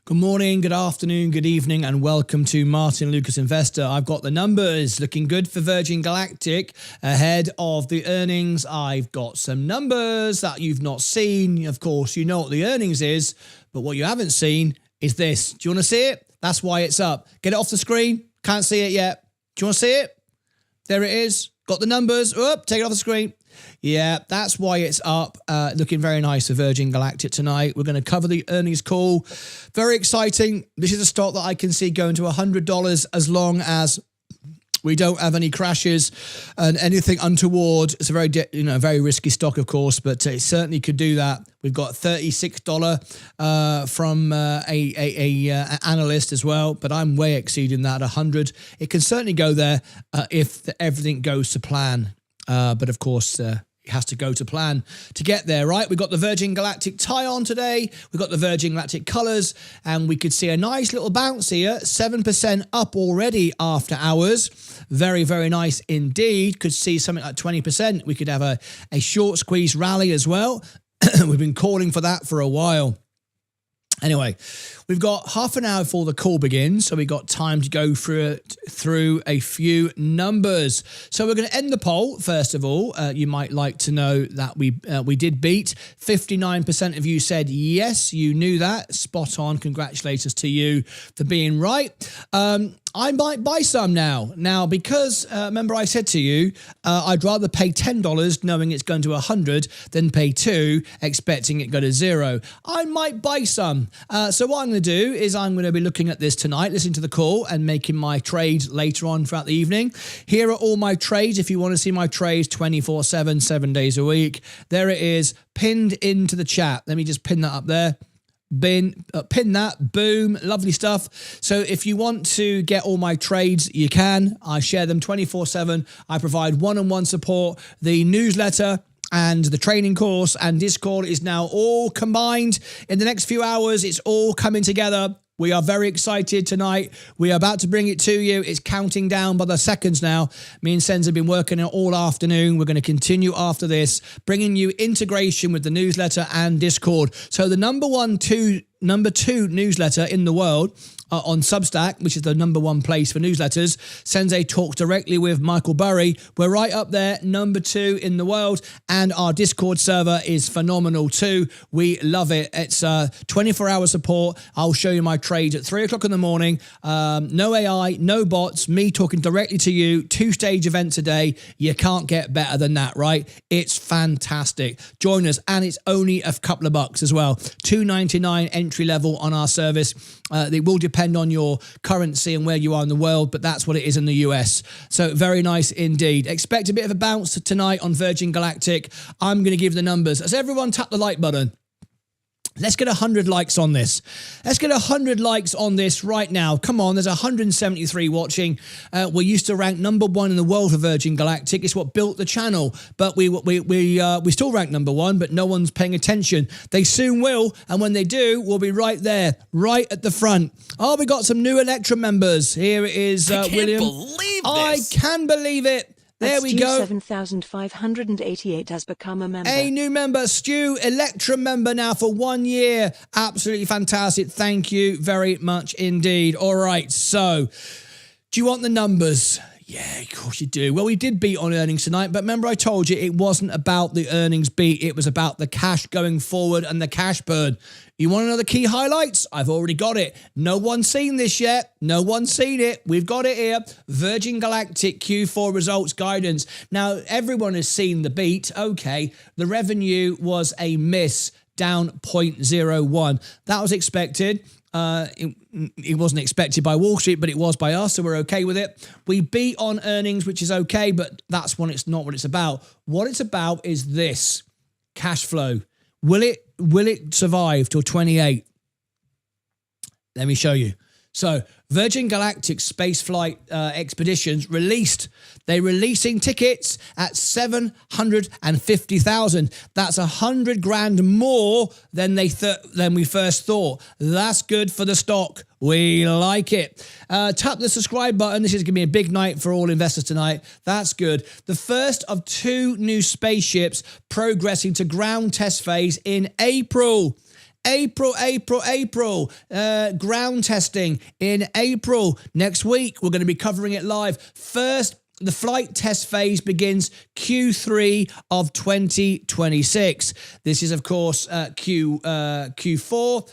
Good morning, good afternoon, good evening, and welcome to Martyn Lucas Investor. I've got the numbers looking good for Virgin Galactic ahead of the earnings. I've got some numbers that you've not seen. Of course, you know what the earnings is, but what you haven't seen is this. Do you want to see it? That's why it's up. Get it off the screen. Can't see it yet. Do you want to see it? There it is. Got the numbers. Oop, take it off the screen. Yeah, that's why it's up. Looking very nice for Virgin Galactic tonight. We're going to cover the earnings call. Very exciting. This is a stock that I can see going to $100 as long as we don't have any crashes and anything untoward. It's a very, very risky stock, of course, but it certainly could do that. We've got $36 from a analyst as well, but I'm way exceeding that at 100. It can certainly go there if everything goes to plan. But of course, it has to go to plan to get there, right? We've got the Virgin Galactic tie on today. We've got the Virgin Galactic colours, and we could see a nice little bounce here, 7% up already after hours. Very, very nice indeed. Could see something like 20%. We could have a short squeeze rally as well. We've been calling for that for a while. Anyway, we've got half an hour before the call begins, so we've got time to go through a few numbers. So we're going to end the poll, first of all. You might like to know that we did beat. 59% of you said yes, you knew that. Spot on. Congratulations to you for being right. I might buy some now. Because remember I said to you, I'd rather pay $10 knowing it's going to 100 than pay $2 expecting it go to 0. I might buy some. So what I'm going to do is I'm going to be looking at this tonight, listening to the call and making my trades later on throughout the evening. Here are all my trades. If you want to see my trades 24/7, 7 days a week, there it is, pinned into the chat. Let me just pin that up there. Pin that, boom, lovely stuff. So if you want to get all my trades, you can. I share them 24/7. I provide one-on-one support. The newsletter and the training course and Discord is now all combined. In the next few hours, it's all coming together. We are very excited tonight. We are about to bring it to you. It's counting down by the seconds now. Me and Sens have been working it all afternoon. We're going to continue after this, bringing you integration with the newsletter and Discord. So the number two newsletter in the world on Substack, which is the number one place for newsletters. Sensei talks directly with Michael Burry. We're right up there, number 2 in the world, and our Discord server is phenomenal too. We love it. It's 24-hour support. I'll show you my trades at 3 o'clock in the morning. No AI, no bots, me talking directly to you, 2-stage events a day. You can't get better than that, right? It's fantastic. Join us, and it's only a couple of bucks as well. $2.99 entry level on our service. It will depend on your currency and where you are in the world, but that's what it is in the US. So very nice indeed. Expect a bit of a bounce tonight on Virgin Galactic. I'm going to give the numbers. As everyone tap the like button. Let's get 100 likes on this. Let's get 100 likes on this right now. Come on, there's 173 watching. We used to rank number 1 in the world for Virgin Galactic. It's what built the channel. But we still rank number 1, but no one's paying attention. They soon will, and when they do, we'll be right there, right at the front. Oh, we got some new Electra members. Here it is, William. I can believe it. There we go. 7,588 has become a member. A new member, Stu, Electra member now for 1 year. Absolutely fantastic. Thank you very much indeed. All right, so do you want the numbers? Yeah, of course you do. Well, we did beat on earnings tonight, but remember I told you it wasn't about the earnings beat. It was about the cash going forward and the cash burn. You want to know the key highlights? I've already got it. No one's seen this yet. No one's seen it. We've got it here. Virgin Galactic Q4 results guidance. Now, everyone has seen the beat. Okay, the revenue was a miss, down 0.01. That was expected. It wasn't expected by Wall Street, but it was by us, so we're okay with it. We beat on earnings, which is okay, but that's when it's not what it's about. What it's about is this, cash flow. Will it survive till 28? Let me show you. So Virgin Galactic spaceflight expeditions released. They're releasing tickets at 750,000. That's 100 grand more than we first thought. That's good for the stock. We like it. Tap the subscribe button. This is going to be a big night for all investors tonight. That's good. The first of 2 new spaceships progressing to ground test phase in April. April. Ground testing in April. Next week, we're going to be covering it live. First, the flight test phase begins Q3 of 2026. This is, of course, Q4.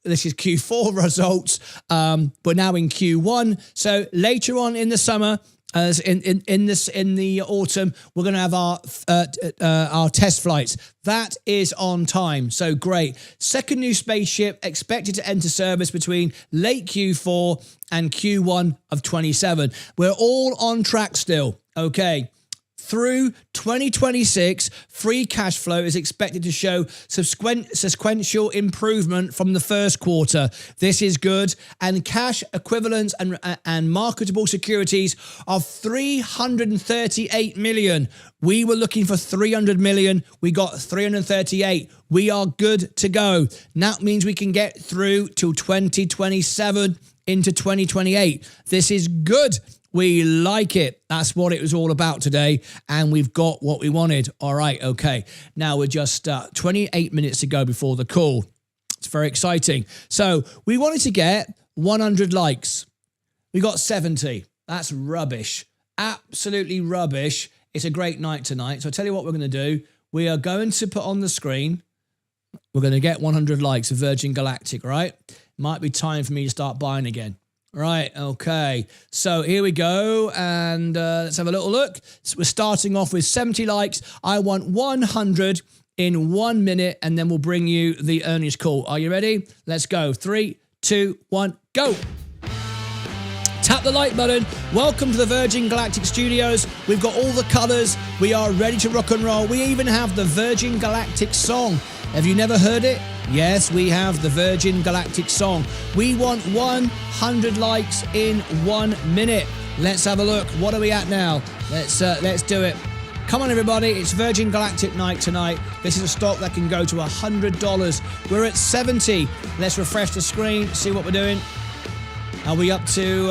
This is Q4 results, but now in Q1. So later on in the summer, as in the autumn, we're going to have our test flights. That is on time, so great. Second new spaceship expected to enter service between late Q4 and Q1 of 27. We're all on track still. Okay. Through 2026, free cash flow is expected to show sequential improvement from the first quarter. This is good. And cash equivalents and marketable securities of 338 million. We were looking for 300 million. We got 338. We are good to go. That means we can get through till 2027 into 2028. This is good. We like it. That's what it was all about today. And we've got what we wanted. All right. Okay. Now we're just 28 minutes to go before the call. It's very exciting. So we wanted to get 100 likes. We got 70. That's rubbish. Absolutely rubbish. It's a great night tonight. So I'll tell you what we're going to do. We are going to put on the screen. We're going to get 100 likes of Virgin Galactic, right? Might be time for me to start buying again. Right, okay, so here we go, and let's have a little look. So we're starting off with 70 likes. I want 100 in 1 minute, and then we'll bring you the earnings call. Are you ready? Let's go. 3, 2, 1, go. Tap the like button. Welcome to the Virgin Galactic Studios. We've got all the colours. We are ready to rock and roll. We even have the Virgin Galactic song. Have you never heard it? Yes, we have the Virgin Galactic song. We want 100 likes in 1 minute. Let's have a look. What are we at now? Let's do it. Come on, everybody. It's Virgin Galactic night tonight. This is a stock that can go to $100. We're at 70. Let's refresh the screen, see what we're doing. Are we up to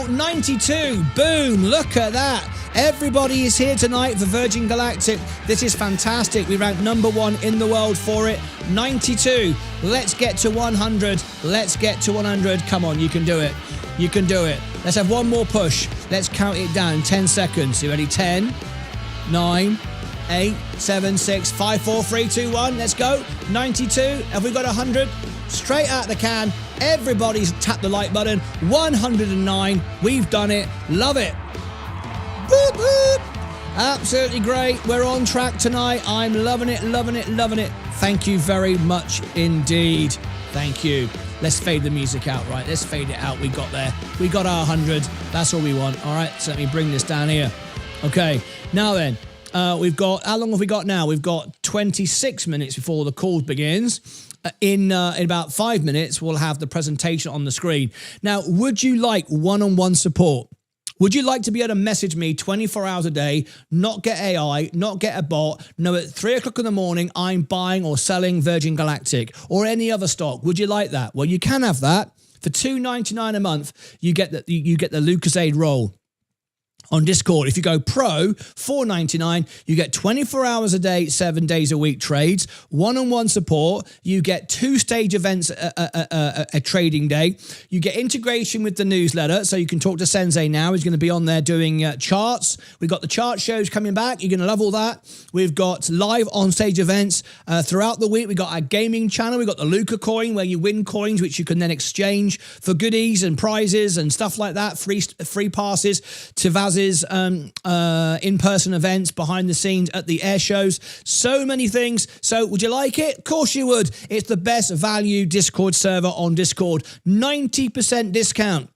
92? Boom, look at that. Everybody is here tonight for Virgin Galactic. This is fantastic. We ranked #1 in the world for it. 92. Let's get to 100. Let's get to 100. Come on, you can do it. You can do it. Let's have one more push. Let's count it down. 10 seconds. You ready? 10, 9, 8, 7, 6, 5, 4, 3, 2, 1. Let's go. 92. Have we got 100? Straight out the can. Everybody's tapped the like button. 109. We've done it. Love it. Boop, boop. Absolutely great. We're on track tonight. I'm loving it, loving it, loving it. Thank you very much indeed. Thank you. Let's fade the music out, right? Let's fade it out. We got there. We got our 100. That's all we want. All right, so let me bring this down here. Okay, now then, we've got, how long have we got now? We've got 26 minutes before the call begins. In about 5 minutes, we'll have the presentation on the screen. Now, would you like one-on-one support? Would you like to be able to message me 24 hours a day, not get AI, not get a bot, know at 3 o'clock in the morning I'm buying or selling Virgin Galactic or any other stock? Would you like that? Well, you can have that. For $2.99 a month, you get the Lucozade roll. On Discord, if you go Pro, $4.99, you get 24 hours a day, 7 days a week trades, one-on-one support, you get 2-stage events a trading day, you get integration with the newsletter, so you can talk to Sensei now. He's going to be on there doing charts. We've got the chart shows coming back. You're going to love all that. We've got live on-stage events throughout the week. We've got our gaming channel. We've got the Luca coin, where you win coins, which you can then exchange for goodies and prizes and stuff like that, free passes to Vaz's in-person events, behind the scenes at the air shows, so many things. So would you like it? Of course you would. It's the best value Discord server on Discord. 90% discount.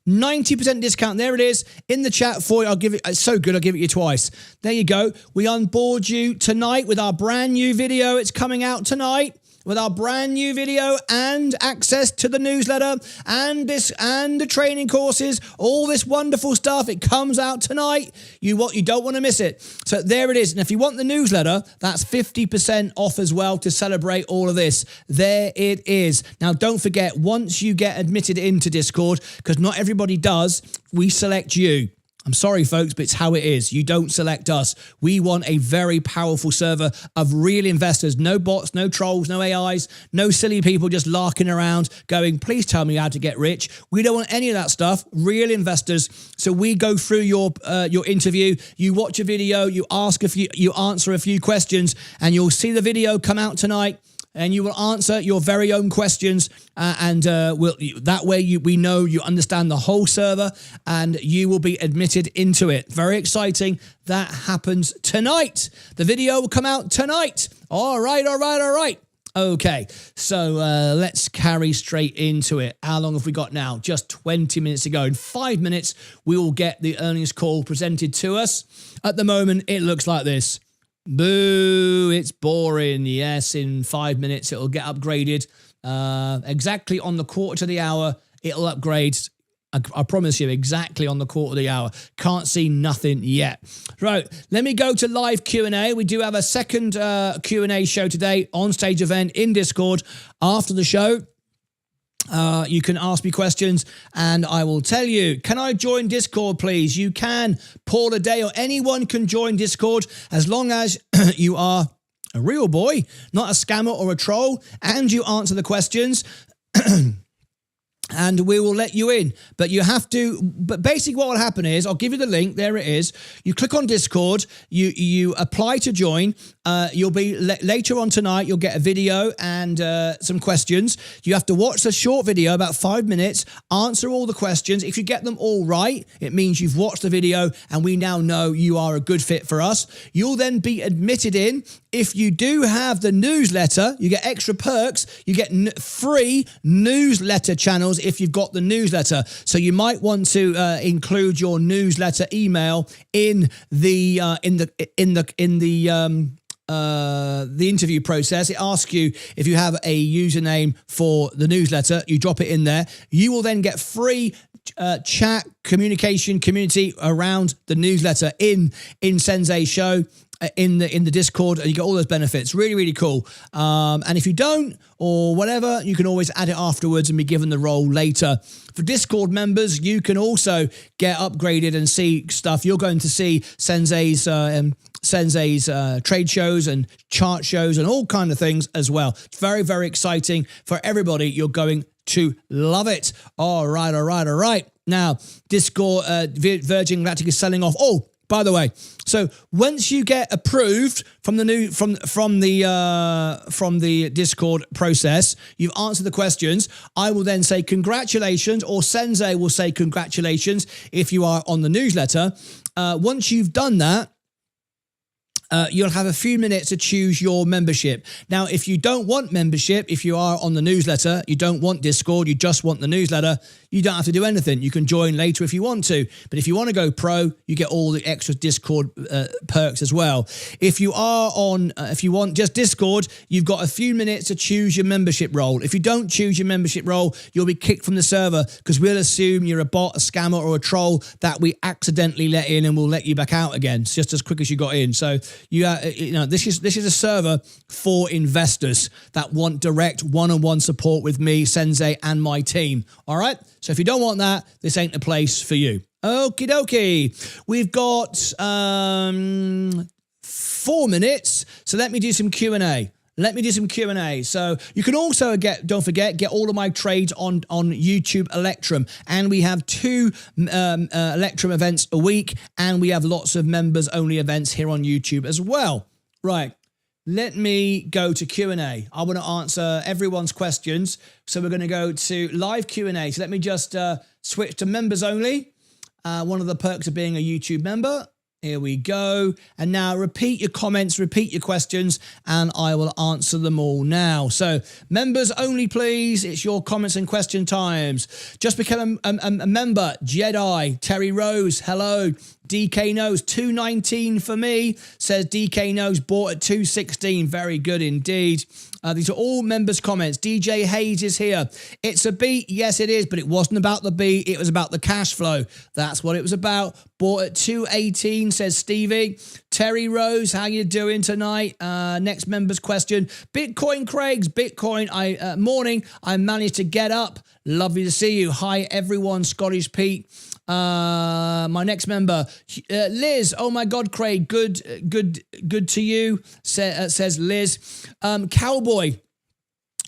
90% discount. There it is in the chat for you. I'll give it. It's so good. I'll give it you twice. There you go. We onboard you tonight with our brand new video. It's coming out tonight. With our brand new video and access to the newsletter and the training courses, all this wonderful stuff. It comes out tonight. You don't want to miss it. So there it is. And if you want the newsletter, that's 50% off as well to celebrate all of this. There it is. Now, don't forget, once you get admitted into Discord, because not everybody does, we select you. I'm sorry, folks, but it's how it is. You don't select us. We want a very powerful server of real investors. No bots, no trolls, no AIs, no silly people just larking around going, please tell me how to get rich. We don't want any of that stuff. Real investors. So we go through your interview. You watch a video. You answer a few questions, and you'll see the video come out tonight. And you will answer your very own questions, that way we know you understand the whole server, and you will be admitted into it. Very exciting. That happens tonight. The video will come out tonight. All right. Okay, so let's carry straight into it. How long have we got now? Just 20 minutes to go. In 5 minutes, we will get the earnings call presented to us. At the moment, it looks like this. Boo, it's boring. Yes, in 5 minutes it'll get upgraded. Exactly on the quarter to the hour, it'll upgrade. I promise you, exactly on the quarter of the hour. Can't see nothing yet. Right, let me go to live Q&A. We do have a second Q&A show today, on-stage event in Discord. After the show, you can ask me questions and I will tell you. Can I join Discord, please? You can. Paul a day or anyone can join Discord as long as you are a real boy, not a scammer or a troll, and you answer the questions. And we will let you in, but you have to. But basically, what will happen is, I'll give you the link. There it is. You click on Discord. You apply to join. You'll be later on tonight. You'll get a video and some questions. You have to watch the short video, about 5 minutes. Answer all the questions. If you get them all right, it means you've watched the video, and we now know you are a good fit for us. You'll then be admitted in. If you do have the newsletter, you get extra perks. You get free newsletter channels if you've got the newsletter. So you might want to include your newsletter email in the interview process. It asks you if you have a username for the newsletter. You drop it in there. You will then get free chat community around the newsletter in Sensei Show. In the Discord, and you get all those benefits. Really, really cool. And if you don't, or whatever, you can always add it afterwards and be given the role later. For Discord members, you can also get upgraded and see stuff. You're going to see Sensei's trade shows and chart shows and all kind of things as well. It's very, very exciting for everybody. You're going to love it. All right. Now, Discord, Virgin Galactic is selling off. Oh, by the way, so once you get approved from the Discord process, you've answered the questions. I will then say congratulations, or Sensei will say congratulations if you are on the newsletter. Once you've done that, you'll have a few minutes to choose your membership. Now, if you don't want membership, if you are on the newsletter, you don't want Discord, you just want the newsletter, you don't have to do anything. You can join later if you want to. But if you want to go pro, you get all the extra Discord perks as well. If you want just Discord, you've got a few minutes to choose your membership role. If you don't choose your membership role, you'll be kicked from the server because we'll assume you're a bot, a scammer, or a troll that we accidentally let in, and we'll let you back out again. It's just as quick as you got in. So this is a server for investors that want direct one-on-one support with me, Sensei, and my team. All right. So if you don't want that, this ain't the place for you. Okie dokie. We've got 4 minutes. So let me do some Q&A. So you can also don't forget, get all of my trades on YouTube Electrum. And we have 2 Electrum events a week. And we have lots of members only events here on YouTube as well. Right. Let me go to Q&A. I want to answer everyone's questions. So we're going to go to live Q&A. So let me just switch to members only. One of the perks of being a YouTube member. Here we go. And now repeat your comments, repeat your questions, and I will answer them all now. So members only, please. It's your comments and question times. Just become a member. Jedi, Terry Rose, hello. DK Knows, 219 for me, says DK Knows, bought at 216. Very good indeed. These are all members' comments. DJ Hayes is here. It's a beat. Yes, it is, but it wasn't about the beat. It was about the cash flow. That's what it was about. Bought at 218, says Stevie. Terry Rose, how you doing tonight? Next members' question. Bitcoin Craig's, Bitcoin, morning. I managed to get up Lovely to see you. Hi, everyone. Scottish Pete. My next member, Liz. Oh my God, Craig. Good to you, says Liz. Cowboy.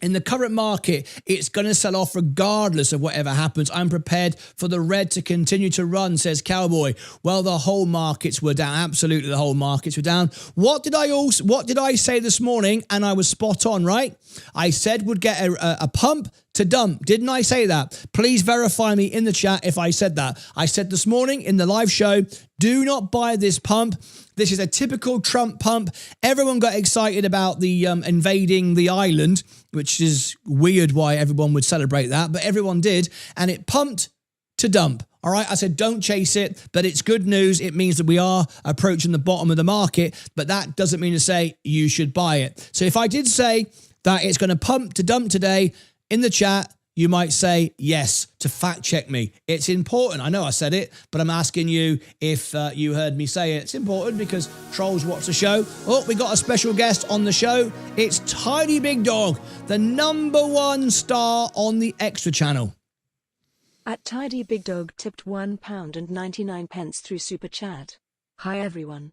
In the current market, it's going to sell off regardless of whatever happens. I'm prepared for the red to continue to run, says Cowboy. Well, the whole markets were down. Absolutely, the whole markets were down. What did I say this morning? And I was spot on, right? I said would get a pump to dump. Didn't I say that? Please verify me in the chat if I said that. I said this morning in the live show, do not buy this pump. This is a typical Trump pump. Everyone got excited about the invading the island, which is weird why everyone would celebrate that, but everyone did, and it pumped to dump. All right, I said don't chase it, but it's good news. It means that we are approaching the bottom of the market, but that doesn't mean to say you should buy it. So if I did say that it's going to pump to dump today, in the chat, you might say yes to fact check me. It's important. I know I said it, but I'm asking you if you heard me say it. It's important because trolls watch the show. Oh, we got a special guest on the show. It's Tidy Big Dog, the #1 star on the Extra channel. At Tidy Big Dog tipped £1.99 through Super Chat. Hi everyone.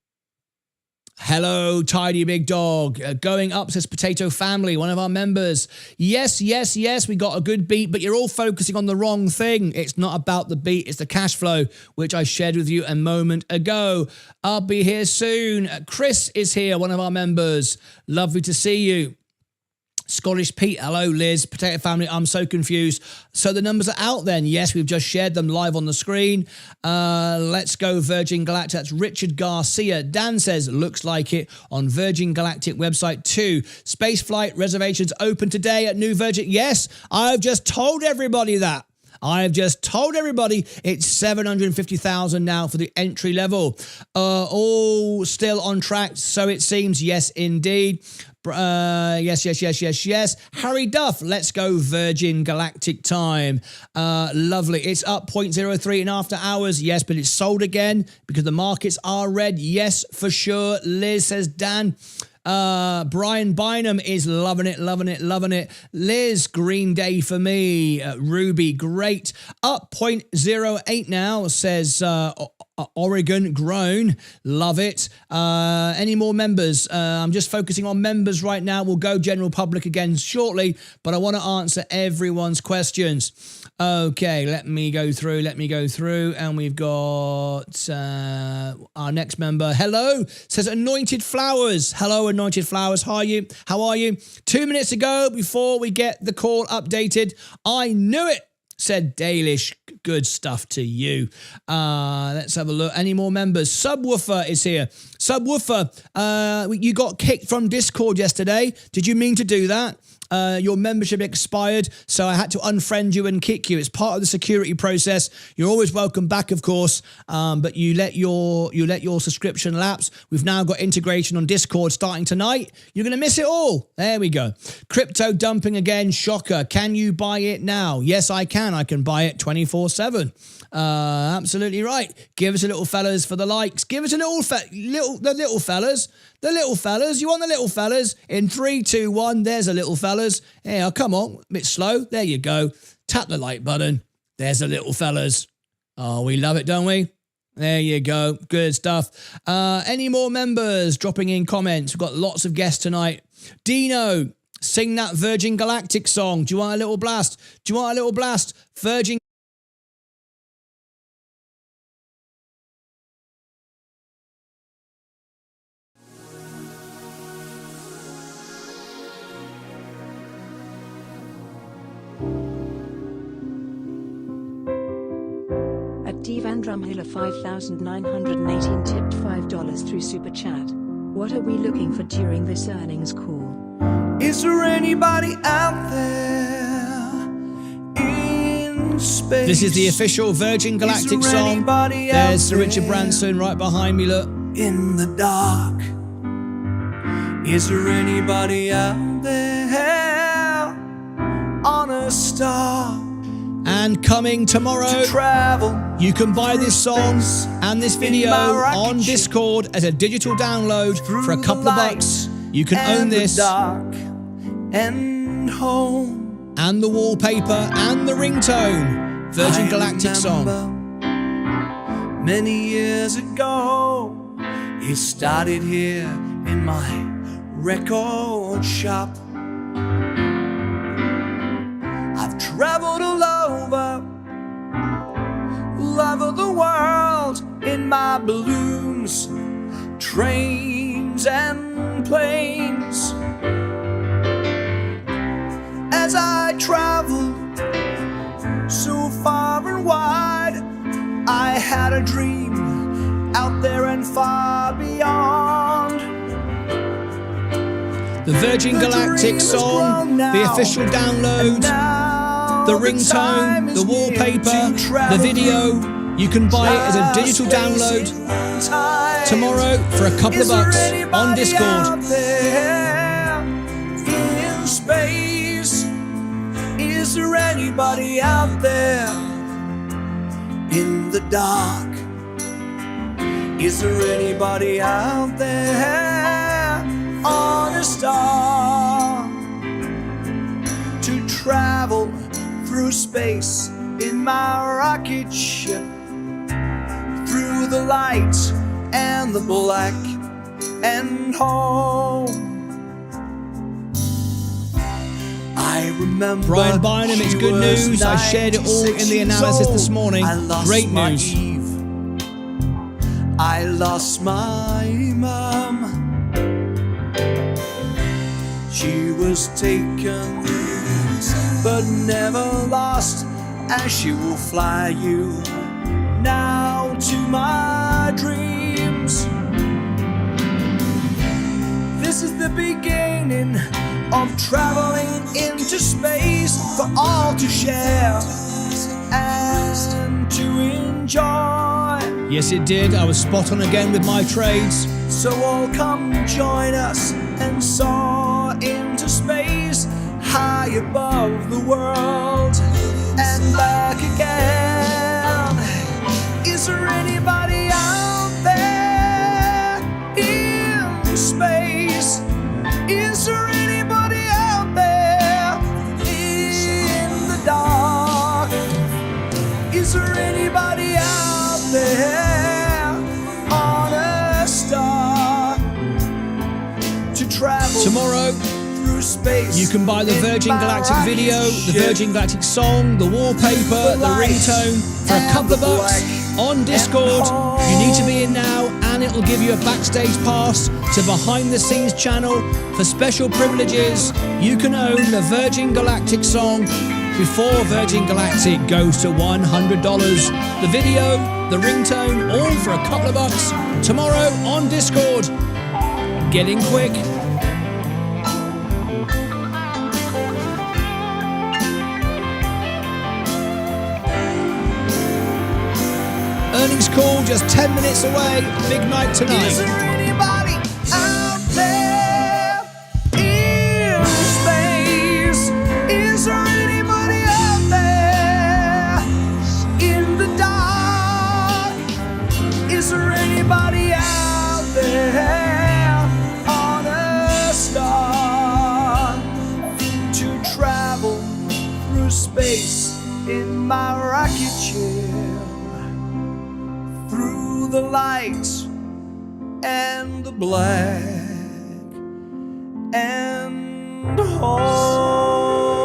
Hello, Tidy Big Dog. Going up, says Potato Family, one of our members. Yes, yes, yes, we got a good beat, but you're all focusing on the wrong thing. It's not about the beat, it's the cash flow, which I shared with you a moment ago. I'll be here soon. Chris is here, one of our members. Lovely to see you. Scottish Pete, hello Liz, Potato Family, I'm so confused. So the numbers are out then. Yes, we've just shared them live on the screen. Let's go Virgin Galactic. That's Richard Garcia. Dan says, looks like it on Virgin Galactic website too. Space flight reservations open today at New Virgin. Yes, I've just told everybody that. I've just told everybody it's 750,000 now for the entry level. All still on track, so it seems. Yes, indeed. Yes. Harry Duff, let's go Virgin Galactic time. Lovely. It's up 0.03 in after hours. Yes, but it's sold again because the markets are red. Yes, for sure. Liz says Dan. Brian Bynum is loving it. Liz, Green Day for me. Ruby, great. Up 0.08 now, says Oregon grown. Love it. Any more members? I'm just focusing on members right now. We'll go general public again shortly, but I want to answer everyone's questions. Okay, let me go through. And we've got our next member. Hello, says Anointed Flowers. Hello, Anointed Flowers. How are you? 2 minutes ago, before we get the call updated, I knew it, said Dalish. Good stuff to you. Let's have a look. Any more members? Subwoofer is here. Subwoofer, you got kicked from Discord yesterday. Did you mean to do that? Your membership expired, so I had to unfriend you and kick you. It's part of the security process. You're always welcome back, of course, but you let your subscription lapse. We've now got integration on Discord starting tonight. You're going to miss it all. There we go. Crypto dumping again. Shocker. Can you buy it now? Yes, I can. I can buy it 24/7. Absolutely right. Give us a little fellas for the likes. Give us a little fellas. The little fellas. You want the little fellas? In 3, 2, 1, there's a little fellas. Yeah, come on. A bit slow. There you go. Tap the like button. There's the little fellas. Oh, we love it, don't we? There you go. Good stuff. Any more members dropping in comments? We've got lots of guests tonight. Dino, sing that Virgin Galactic song. Do you want a little blast? Virgin Van Drumhiller 5,918 tipped $5 through Super Chat. What are we looking for during this earnings call? Is there anybody out there in space? This is the official Virgin Galactic song. There's Sir Richard Branson right behind me, look. In the dark. Is there anybody out there on a star? And coming tomorrow, you can buy this song and this video on Discord as a digital download for a couple of bucks. You can own this. Dark and home. and the wallpaper and the ringtone. Virgin Galactic song. Many years ago, it started here in my record shop. I've traveled all over the world in my balloons, trains and planes. As I traveled so far and wide, I had a dream out there and far beyond. The Virgin Galactic song, the official download, the ringtone, the wallpaper, the video. You can buy it as a digital download tomorrow for a couple of bucks on Discord. In space, is there anybody out there? In the dark, is there anybody out there on a star? To travel through space in my rocket ship, through the light and the black, and home. I remember Brian Bynum, it's good news. I shared it all in the analysis this morning. Great news. I lost my mom. She was taken but never lost, as she will fly you now to my dreams. This is the beginning of traveling into space for all to share and to enjoy. Yes, it did. I was spot on again with my trades. So all come join us and soar into space, high above the world and back again. Is there anybody out there in space? Is there anybody out there in the dark? Is there anybody out there on a star to travel Tomorrow, through space? you can buy the Virgin Galactic video, the Virgin Galactic song, the wallpaper, the ringtone for a couple of bucks on Discord. You need to be in now, and it will give you a backstage pass to behind the scenes channel for special privileges. You can own the Virgin Galactic song before Virgin Galactic goes to $100. The video, the ringtone, all for a couple of bucks tomorrow on Discord. Get in quick. Earnings call just 10 minutes away. Big night tonight. Is there anybody out there in space? Is there anybody out there in the dark? Is there anybody out there on a star to travel through space in my rocket ship? Through the light and the black and home.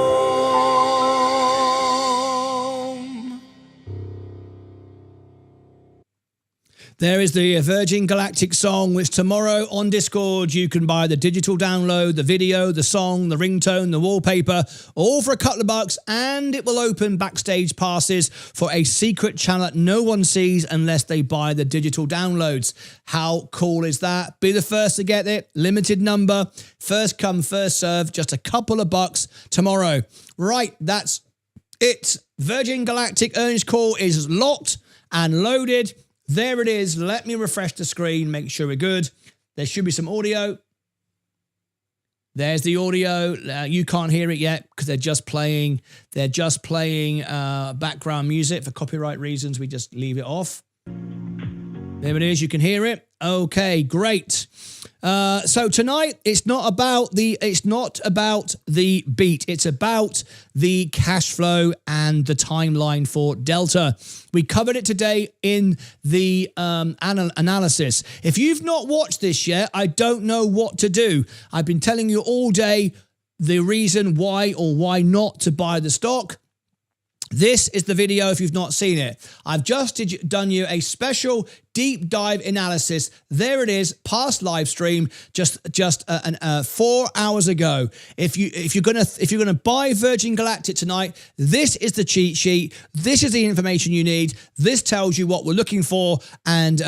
There is the Virgin Galactic song, which tomorrow on Discord you can buy the digital download, the video, the song, the ringtone, the wallpaper, all for a couple of bucks, and it will open backstage passes for a secret channel that no one sees unless they buy the digital downloads. How cool is that? Be the first to get it. Limited number. First come, first serve. Just a couple of bucks tomorrow. Right, that's it. Virgin Galactic earnings call is locked and loaded. There it is. Let me refresh the screen, make sure we're good. There should be some audio. There's the audio. You can't hear it yet because they're just playing background music. For copyright reasons, we just leave it off. There it is. You can hear it. Okay, great. So tonight, it's not about the beat. It's about the cash flow and the timeline for Delta. We covered it today in the analysis. If you've not watched this yet, I don't know what to do. I've been telling you all day the reason why or why not to buy the stock. This is the video if you've not seen it. I've just done you a special deep dive analysis. There it is, past live stream, just 4 hours ago. If you're gonna buy Virgin Galactic tonight, this is the cheat sheet. This is the information you need. This tells you what we're looking for, and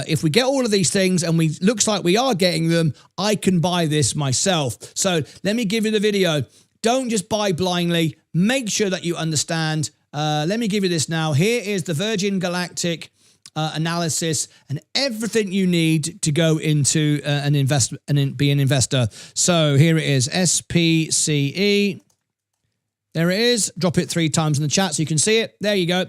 if we get all of these things, and looks like we are getting them, I can buy this myself. So let me give you the video. Don't just buy blindly. Make sure that you understand. Let me give you this now. Here is the Virgin Galactic analysis and everything you need to go into an investment and be an investor. So here it is, SPCE. There it is. Drop it 3 times in the chat so you can see it. There you go.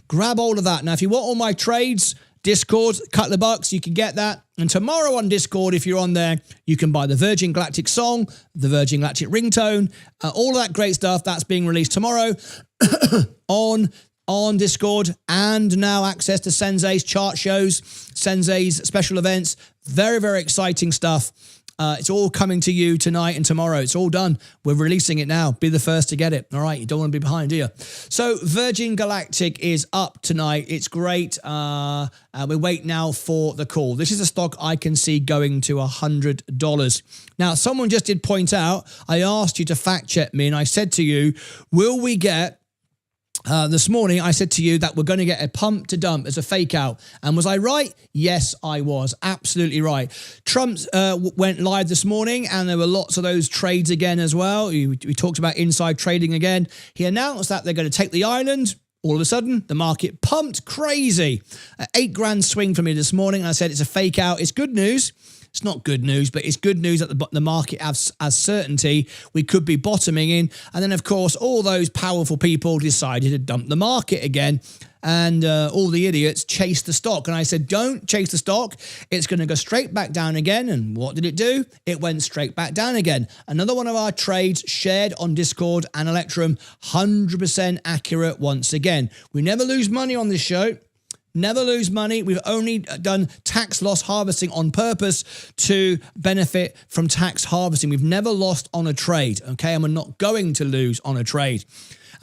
Grab all of that. Now, if you want all my trades, Discord, couple of bucks, you can get that. And tomorrow on Discord, if you're on there, you can buy the Virgin Galactic song, the Virgin Galactic ringtone, all of that great stuff. That's being released tomorrow on Discord, and now access to Sensei's chart shows, Sensei's special events. Very, very exciting stuff. It's all coming to you tonight and tomorrow. It's all done. We're releasing it now. Be the first to get it. All right. You don't want to be behind, do you? So Virgin Galactic is up tonight. It's great. We wait now for the call. This is a stock I can see going to $100. Now, someone just did point out, I asked you to fact check me, and I said to you, will we get this morning, I said to you that we're going to get a pump to dump as a fake out. And was I right? Yes, I was. Absolutely right. Trump went live this morning, and there were lots of those trades again as well. We talked about inside trading again. He announced that they're going to take the island. All of a sudden, the market pumped crazy. $8 grand swing for me this morning. And I said it's a fake out. It's good news. It's not good news, but it's good news that the market has certainty. We could be bottoming in. And then, of course, all those powerful people decided to dump the market again. And all the idiots chased the stock. And I said, don't chase the stock. It's going to go straight back down again. And what did it do? It went straight back down again. Another one of our trades shared on Discord and Electrum, 100% accurate once again. We never lose money on this show. Never lose money. We've only done tax loss harvesting on purpose to benefit from tax harvesting. We've never lost on a trade, okay? And we're not going to lose on a trade.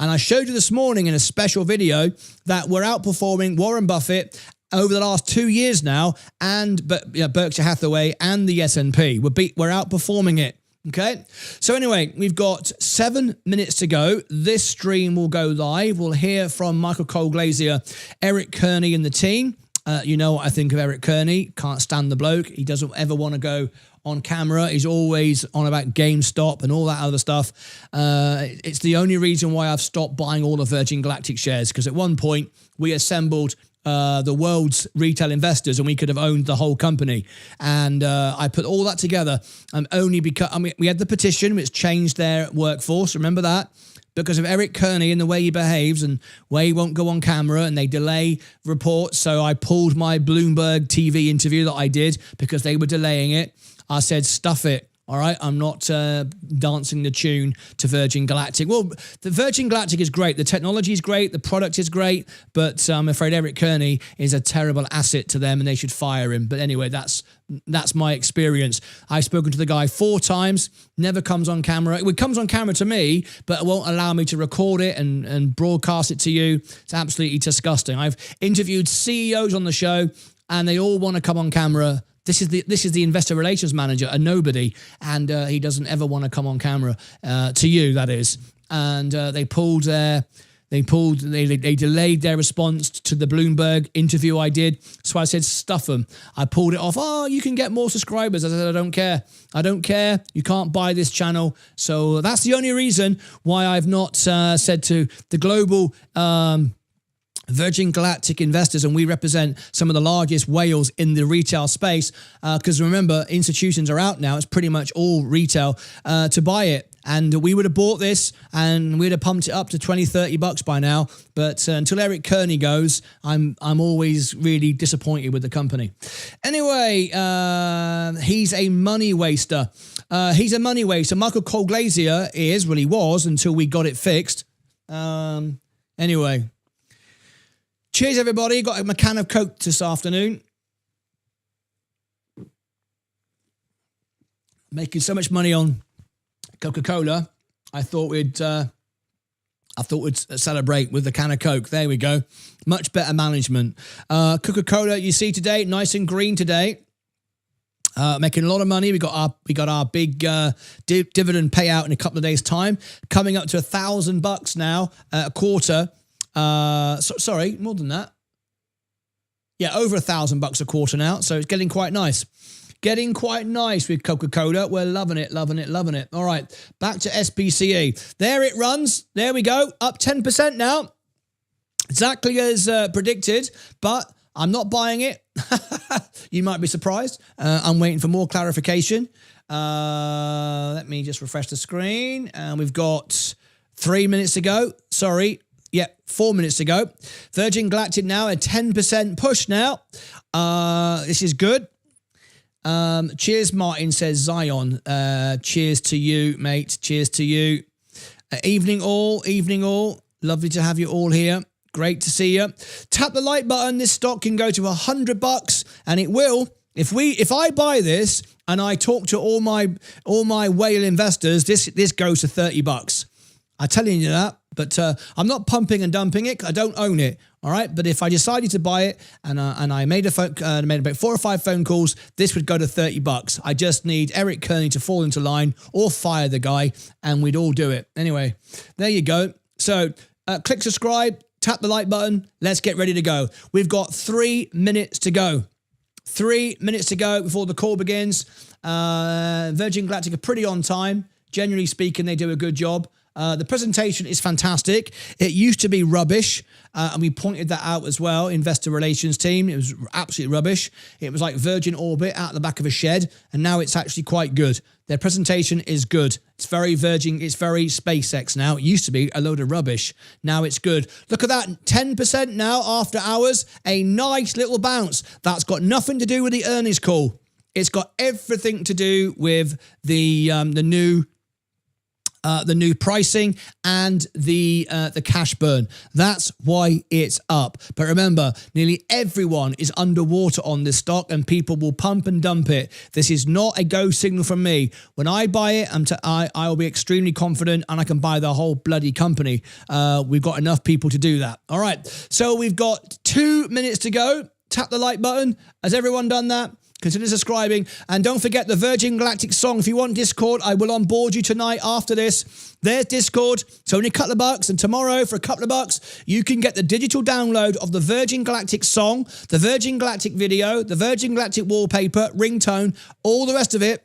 And I showed you this morning in a special video that we're outperforming Warren Buffett over the last 2 years now, and Berkshire Hathaway and the S&P. We're outperforming it. Okay, so anyway, we've got 7 minutes to go. This stream will go live. We'll hear from Michael Cole-Glazier, Eric Kearney and the team. You know what I think of Eric Kearney. Can't stand the bloke. He doesn't ever want to go on camera. He's always on about GameStop and all that other stuff. It's the only reason why I've stopped buying all the Virgin Galactic shares, because at one point we assembled the world's retail investors, and we could have owned the whole company. And I put all that together, only because we had the petition which changed their workforce. Remember that? Because of Eric Kearney and the way he behaves and way he won't go on camera, and they delay reports. So I pulled my Bloomberg TV interview that I did because they were delaying it. I said, stuff it. All right, I'm not dancing the tune to Virgin Galactic. Well, the Virgin Galactic is great. The technology is great. The product is great. But I'm afraid Eric Kearney is a terrible asset to them, and they should fire him. But anyway, that's my experience. I've spoken to the guy 4 times, never comes on camera. It comes on camera to me, but it won't allow me to record it and broadcast it to you. It's absolutely disgusting. I've interviewed CEOs on the show, and they all want to come on camera. This is the investor relations manager, a nobody, and he doesn't ever want to come on camera to you, that is. And they delayed their response to the Bloomberg interview I did. So I said, stuff them. I pulled it off. Oh, you can get more subscribers. I said, I don't care. I don't care. You can't buy this channel. So that's the only reason why I've not said to the global Virgin Galactic investors, and we represent some of the largest whales in the retail space, because remember, institutions are out now. It's pretty much all retail to buy it. and we would have bought this and we'd have pumped it up to 20, 30 bucks by now. But until Eric Kearney goes, I'm always really disappointed with the company. Anyway, he's a money waster. He's a money waster. Michael Colglazier he was until we got it fixed. Anyway, cheers everybody. Got a can of Coke this afternoon. Making so much money on Coca-Cola, I thought we'd celebrate with the can of Coke. There we go. Much better management. Coca-Cola, you see today, nice and green today. Making a lot of money. We got our big dividend payout in a couple of days' time, coming up to $1,000 now a quarter. Sorry, more than that. Yeah, over $1,000 a quarter now. So it's getting quite nice. Getting quite nice with Coca-Cola. We're loving it, loving it, loving it. All right, back to SPCE. There it runs. There we go. Up 10% now. Exactly as predicted, but I'm not buying it. You might be surprised. I'm waiting for more clarification. Let me just refresh the screen. And we've got 3 minutes to go. Sorry. Yeah, 4 minutes to go. Virgin Galactic now a 10% push now. This is good. Cheers, Martin, says Zion. Cheers to you, mate. Cheers to you. Evening all. Evening all. Lovely to have you all here. Great to see you. Tap the like button. This stock can go to $100, and it will. If I buy this and I talk to all my whale investors, this goes to $30. I'm telling you that. But I'm not pumping and dumping it. I don't own it. All right. But if I decided to buy it and I made made about 4 or 5 phone calls, this would go to $30. I just need Eric Kearney to fall into line or fire the guy, and we'd all do it. Anyway, there you go. So click subscribe. Tap the like button. Let's get ready to go. We've got 3 minutes to go. 3 minutes to go before the call begins. Virgin Galactic are pretty on time. Generally speaking, they do a good job. The presentation is fantastic. It used to be rubbish, and we pointed that out as well, investor relations team. It was absolutely rubbish. It was like Virgin Orbit out the back of a shed, and now it's actually quite good. Their presentation is good. It's very Virgin, it's very SpaceX now. It used to be a load of rubbish. Now it's good. Look at that, 10% now after hours. A nice little bounce. That's got nothing to do with the earnings call. It's got everything to do with the new pricing and the cash burn. That's why it's up. But remember, nearly everyone is underwater on this stock, and people will pump and dump it. This is not a go signal from me. When I buy it, I will be extremely confident, and I can buy the whole bloody company. We've got enough people to do that. All right. So we've got 2 minutes to go. Tap the like button. Has everyone done that? Consider subscribing, and don't forget the Virgin Galactic song. If you want Discord, I will onboard you tonight after this. There's Discord. It's only a couple of bucks, and tomorrow for a couple of bucks, you can get the digital download of the Virgin Galactic song, the Virgin Galactic video, the Virgin Galactic wallpaper, ringtone, all the rest of it.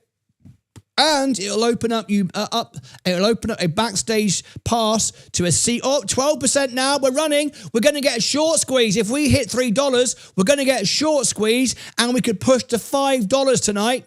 And it'll open up it'll open up a backstage pass to a seat. Oh, 12% now. We're running. We're going to get a short squeeze. If we hit $3, we're going to get a short squeeze, and we could push to $5 tonight.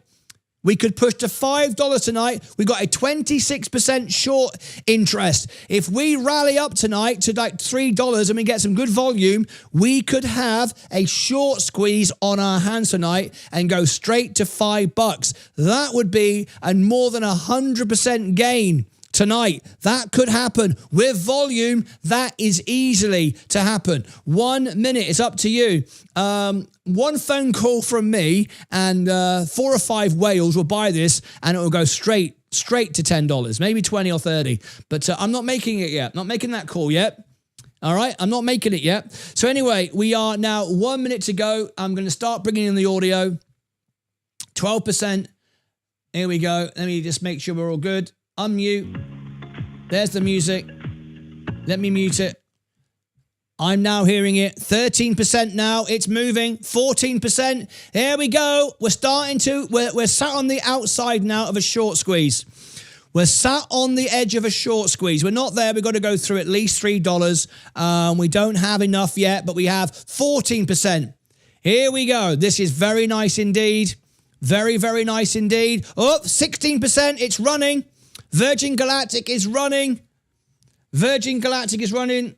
We could push to $5 tonight. We got a 26% short interest. If we rally up tonight to like $3 and we get some good volume, we could have a short squeeze on our hands tonight and go straight to $5. That would be a more than 100% gain tonight. That could happen with volume. That is easily to happen. 1 minute. It's up to you. One phone call from me, and 4 or 5 whales will buy this, and it will go straight to $10, maybe 20 or 30. But I'm not making it yet. Not making that call yet. All right, I'm not making it yet. So anyway, we are now 1 minute to go. I'm going to start bringing in the audio. 12%. Here we go. Let me just make sure we're all good. Unmute. There's the music. Let me mute it. I'm now hearing it. 13% now. It's moving. 14%. Here we go. We're sat on the outside now of a short squeeze. We're sat on the edge of a short squeeze. We're not there. We've got to go through at least $3. We don't have enough yet, but we have 14%. Here we go. This is very nice indeed. Very, very nice indeed. Oh, 16%. It's running. Virgin Galactic is running. Virgin Galactic is running.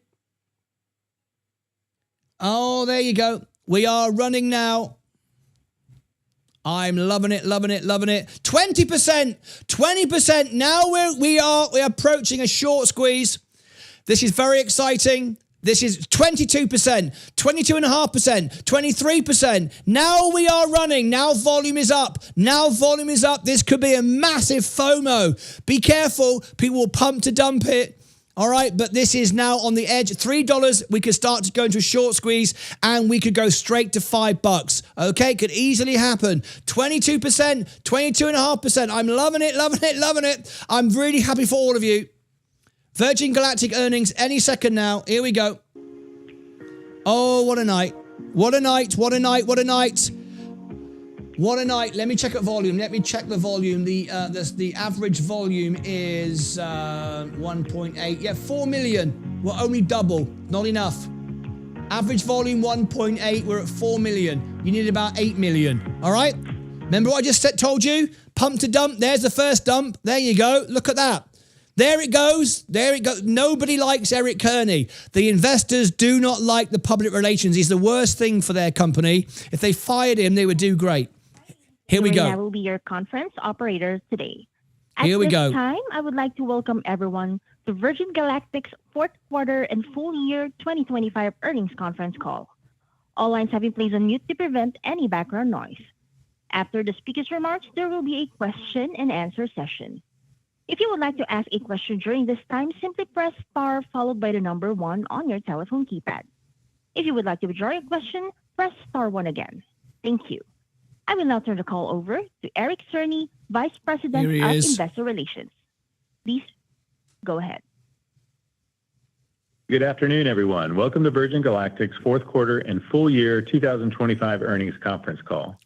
Oh, there you go. We are running now. I'm loving it, loving it, loving it. 20%, 20%. Now we are approaching a short squeeze. This is very exciting. This is 22%, 22.5%, 23%. Now we are running. Now volume is up. Now volume is up. This could be a massive FOMO. Be careful. People will pump to dump it. All right, but this is now on the edge. $3, we could start to go into a short squeeze and we could go straight to $5. Okay, could easily happen. 22%, 22.5%. I'm loving it, loving it, loving it. I'm really happy for all of you. Virgin Galactic earnings any second now. Here we go. Oh, what a night. What a night, what a night, what a night. What a night. Let me check the volume. Let me check the volume. The average volume is 1.8. Yeah, 4 million. We're only double. Not enough. Average volume 1.8. We're at 4 million. You need about 8 million. All right? Remember what I just told you? Pump to dump. There's the first dump. There you go. Look at that. There it goes. There it goes. Nobody likes Eric Kearney. The investors do not like the public relations. He's the worst thing for their company. If they fired him, they would do great. Here we go. I will be your conference operator today. Here we go. At this time, I would like to welcome everyone to Virgin Galactic's fourth quarter and full year 2025 earnings conference call. All lines have been placed on mute to prevent any background noise. After the speaker's remarks, there will be a question and answer session. If you would like to ask a question during this time, simply press star followed by the number 1 on your telephone keypad. If you would like to withdraw your question, press star 1 again. Thank you. I will now turn the call over to Eric Kearney, Vice President of Investor Relations. Please go ahead. Good afternoon, everyone. Welcome to Virgin Galactic's fourth quarter and full year 2025 earnings conference call.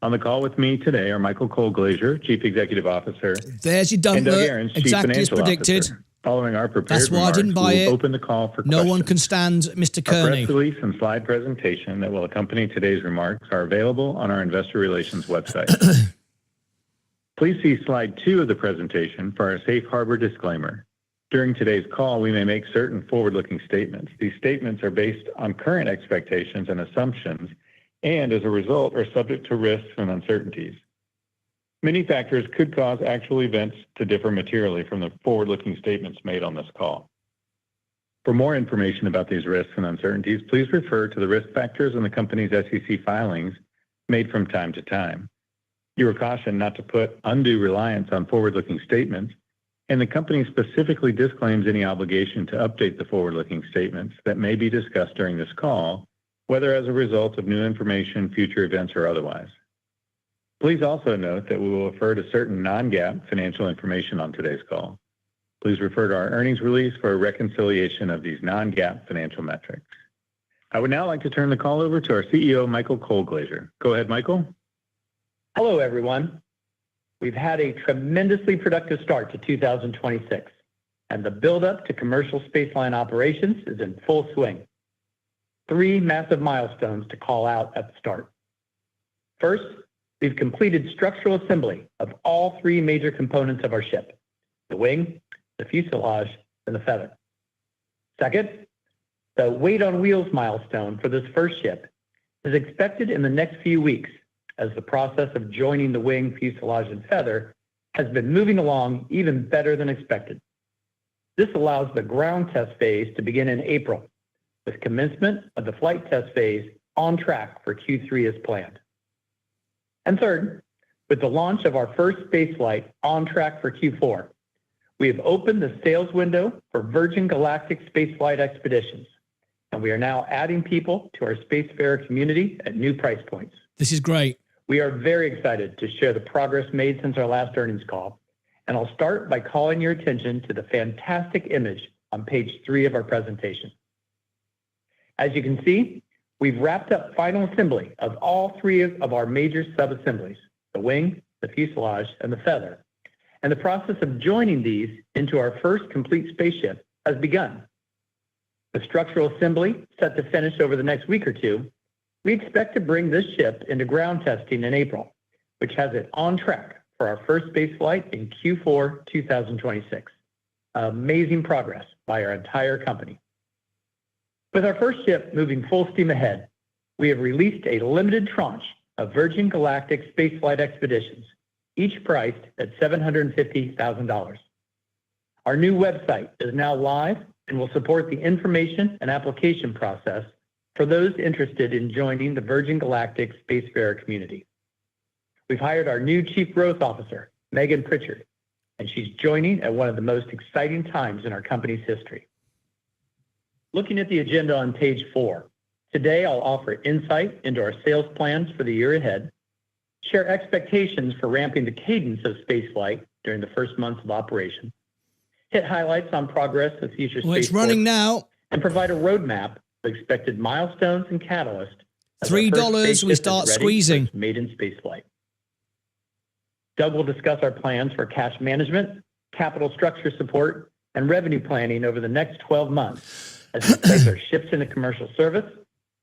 On the call with me today are Michael Cole-Glazier, Chief Executive Officer, there's your and Doug dumper, Ahrens, Chief exactly as Financial predicted. Officer. Following our prepared That's why I remarks, didn't buy we'll it. open the call for No questions. one can stand Mr. Our Kearney. press release and slide presentation that will accompany today's remarks are available on our investor relations website. Please see slide 2 of the presentation for our safe harbor disclaimer. During today's call, we may make certain forward-looking statements. These statements are based on current expectations and assumptions, and as a result are subject to risks and uncertainties. Many factors could cause actual events to differ materially from the forward-looking statements made on this call. For more information about these risks and uncertainties, please refer to the risk factors in the company's SEC filings made from time to time. You are cautioned not to put undue reliance on forward-looking statements, and the company specifically disclaims any obligation to update the forward-looking statements that may be discussed during this call, whether as a result of new information, future events, or otherwise. Please also note that we will refer to certain non-GAAP financial information on today's call. Please refer to our earnings release for a reconciliation of these non-GAAP financial metrics. I would now like to turn the call over to our CEO, Michael Cole-Glazier. Go ahead, Michael. Hello, everyone. We've had a tremendously productive start to 2026, and the buildup to commercial spaceline operations is in full swing. 3 massive milestones to call out at the start. First, we've completed structural assembly of all 3 major components of our ship: the wing, the fuselage, and the feather. Second, the weight on wheels milestone for this first ship is expected in the next few weeks, as the process of joining the wing, fuselage, and feather has been moving along even better than expected. This allows the ground test phase to begin in April, with commencement of the flight test phase on track for Q3 as planned. And third, with the launch of our first space flight on track for Q4, we have opened the sales window for Virgin Galactic spaceflight expeditions, and we are now adding people to our spacefarer community at new price points. This is great. We are very excited to share the progress made since our last earnings call, and I'll start by calling your attention to the fantastic image on page 3 of our presentation. As you can see, we've wrapped up final assembly of all 3 of our major sub-assemblies, the wing, the fuselage, and the feather, and the process of joining these into our first complete spaceship has begun. With structural assembly set to finish over the next week or 2, we expect to bring this ship into ground testing in April, which has it on track for our first space flight in Q4 2026. Amazing progress by our entire company. With our first ship moving full steam ahead, we have released a limited tranche of Virgin Galactic spaceflight expeditions, each priced at $750,000. Our new website is now live and will support the information and application process for those interested in joining the Virgin Galactic Spacefarer community. We've hired our new Chief Growth Officer, Megan Pritchard, and she's joining at one of the most exciting times in our company's history. Looking at the agenda on page 4, today I'll offer insight into our sales plans for the year ahead, share expectations for ramping the cadence of spaceflight during the first months of operation, hit highlights on progress of future Well, it's spaceport, running now. and provide a roadmap of expected milestones and catalysts. as our $3, first we spaceship start is ready squeezing. for its maiden spaceflight. Doug will discuss our plans for cash management, capital structure support, and revenue planning over the next 12 months as we place our ships into commercial service,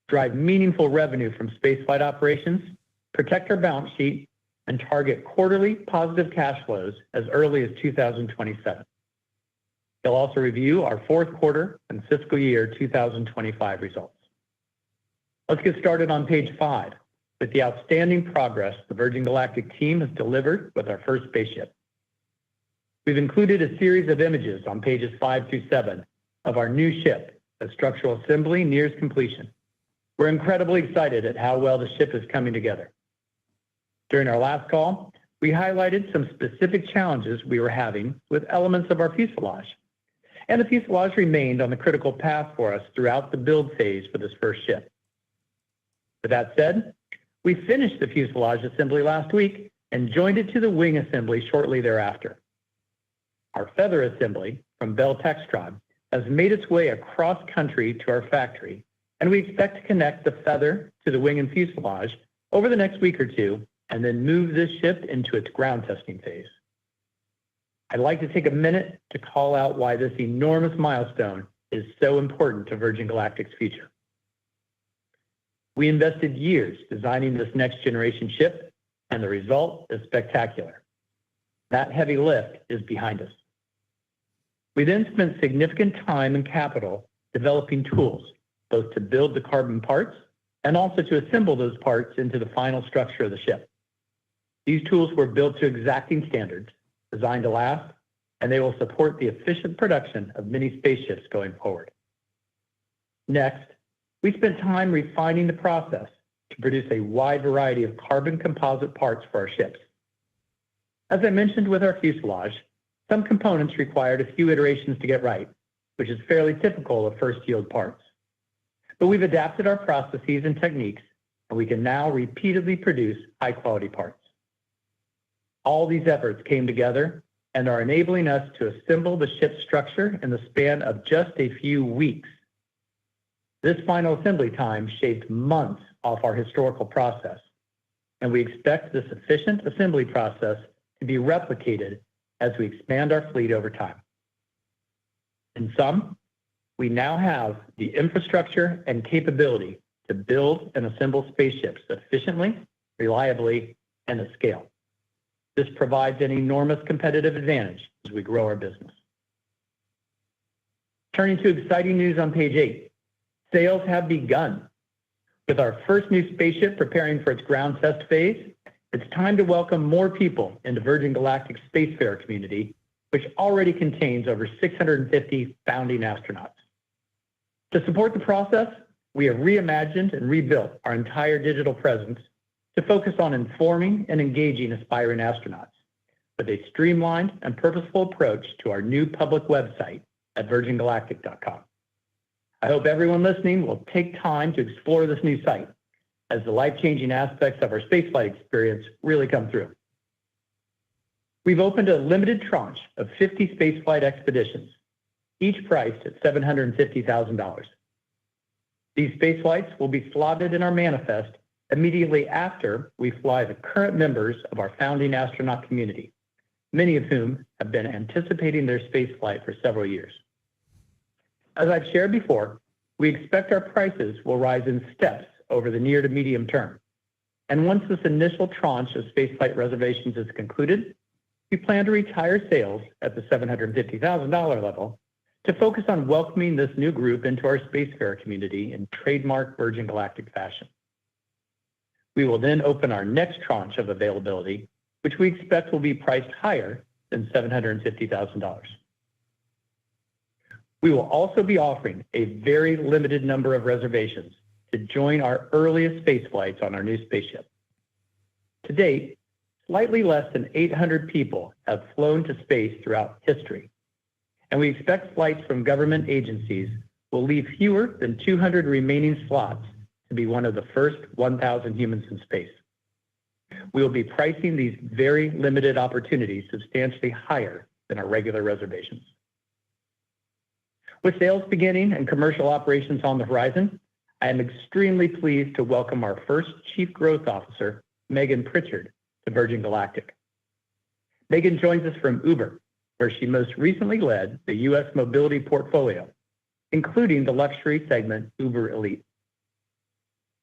drive meaningful revenue from spaceflight operations, protect our balance sheet, and target quarterly positive cash flows as early as 2027. He'll also review our fourth quarter and fiscal year 2025 results. Let's get started on page 5 with the outstanding progress the Virgin Galactic team has delivered with our first spaceship. We've included a series of images on pages 5 through 7 of our new ship as structural assembly nears completion. We're incredibly excited at how well the ship is coming together. During our last call, we highlighted some specific challenges we were having with elements of our fuselage, and the fuselage remained on the critical path for us throughout the build phase for this first ship. With that said, we finished the fuselage assembly last week and joined it to the wing assembly shortly thereafter. Our feather assembly from Bell Textron has made its way across country to our factory, and we expect to connect the feather to the wing and fuselage over the next week or two and then move this ship into its ground testing phase. I'd like to take a minute to call out why this enormous milestone is so important to Virgin Galactic's future. We invested years designing this next generation ship, and the result is spectacular. That heavy lift is behind us. We then spent significant time and capital developing tools, both to build the carbon parts and also to assemble those parts into the final structure of the ship. These tools were built to exacting standards, designed to last, and they will support the efficient production of many spaceships going forward. Next, we spent time refining the process to produce a wide variety of carbon composite parts for our ships. As I mentioned with our fuselage, some components required a few iterations to get right, which is fairly typical of first yield parts. But we've adapted our processes and techniques, and we can now repeatedly produce high-quality parts. All these efforts came together and are enabling us to assemble the ship's structure in the span of just a few weeks. This final assembly time shaved months off our historical process, and we expect this efficient assembly process to be replicated as we expand our fleet over time. In sum, we now have the infrastructure and capability to build and assemble spaceships efficiently, reliably, and at scale. This provides an enormous competitive advantage as we grow our business. Turning to exciting news on page 8, sales have begun. With our first new spaceship preparing for its ground test phase, it's time to welcome more people into Virgin Galactic's Spacefarer community, which already contains over 650 founding astronauts. To support the process, we have reimagined and rebuilt our entire digital presence to focus on informing and engaging aspiring astronauts with a streamlined and purposeful approach to our new public website at virgingalactic.com. I hope everyone listening will take time to explore this new site as the life-changing aspects of our spaceflight experience really come through. We've opened a limited tranche of 50 spaceflight expeditions, each priced at $750,000. These spaceflights will be slotted in our manifest immediately after we fly the current members of our founding astronaut community, many of whom have been anticipating their spaceflight for several years. As I've shared before, we expect our prices will rise in steps over the near to medium term. And once this initial tranche of spaceflight reservations is concluded, we plan to retire sales at the $750,000 level to focus on welcoming this new group into our spacefarer community in trademark Virgin Galactic fashion. We will then open our next tranche of availability, which we expect will be priced higher than $750,000. We will also be offering a very limited number of reservations to join our earliest space flights on our new spaceship. To date, slightly less than 800 people have flown to space throughout history, and we expect flights from government agencies will leave fewer than 200 remaining slots to be one of the first 1,000 humans in space. We will be pricing these very limited opportunities substantially higher than our regular reservations. With sales beginning and commercial operations on the horizon, I am extremely pleased to welcome our first Chief Growth Officer, Megan Pritchard, to Virgin Galactic. Megan joins us from Uber, where she most recently led the U.S. mobility portfolio, including the luxury segment Uber Elite.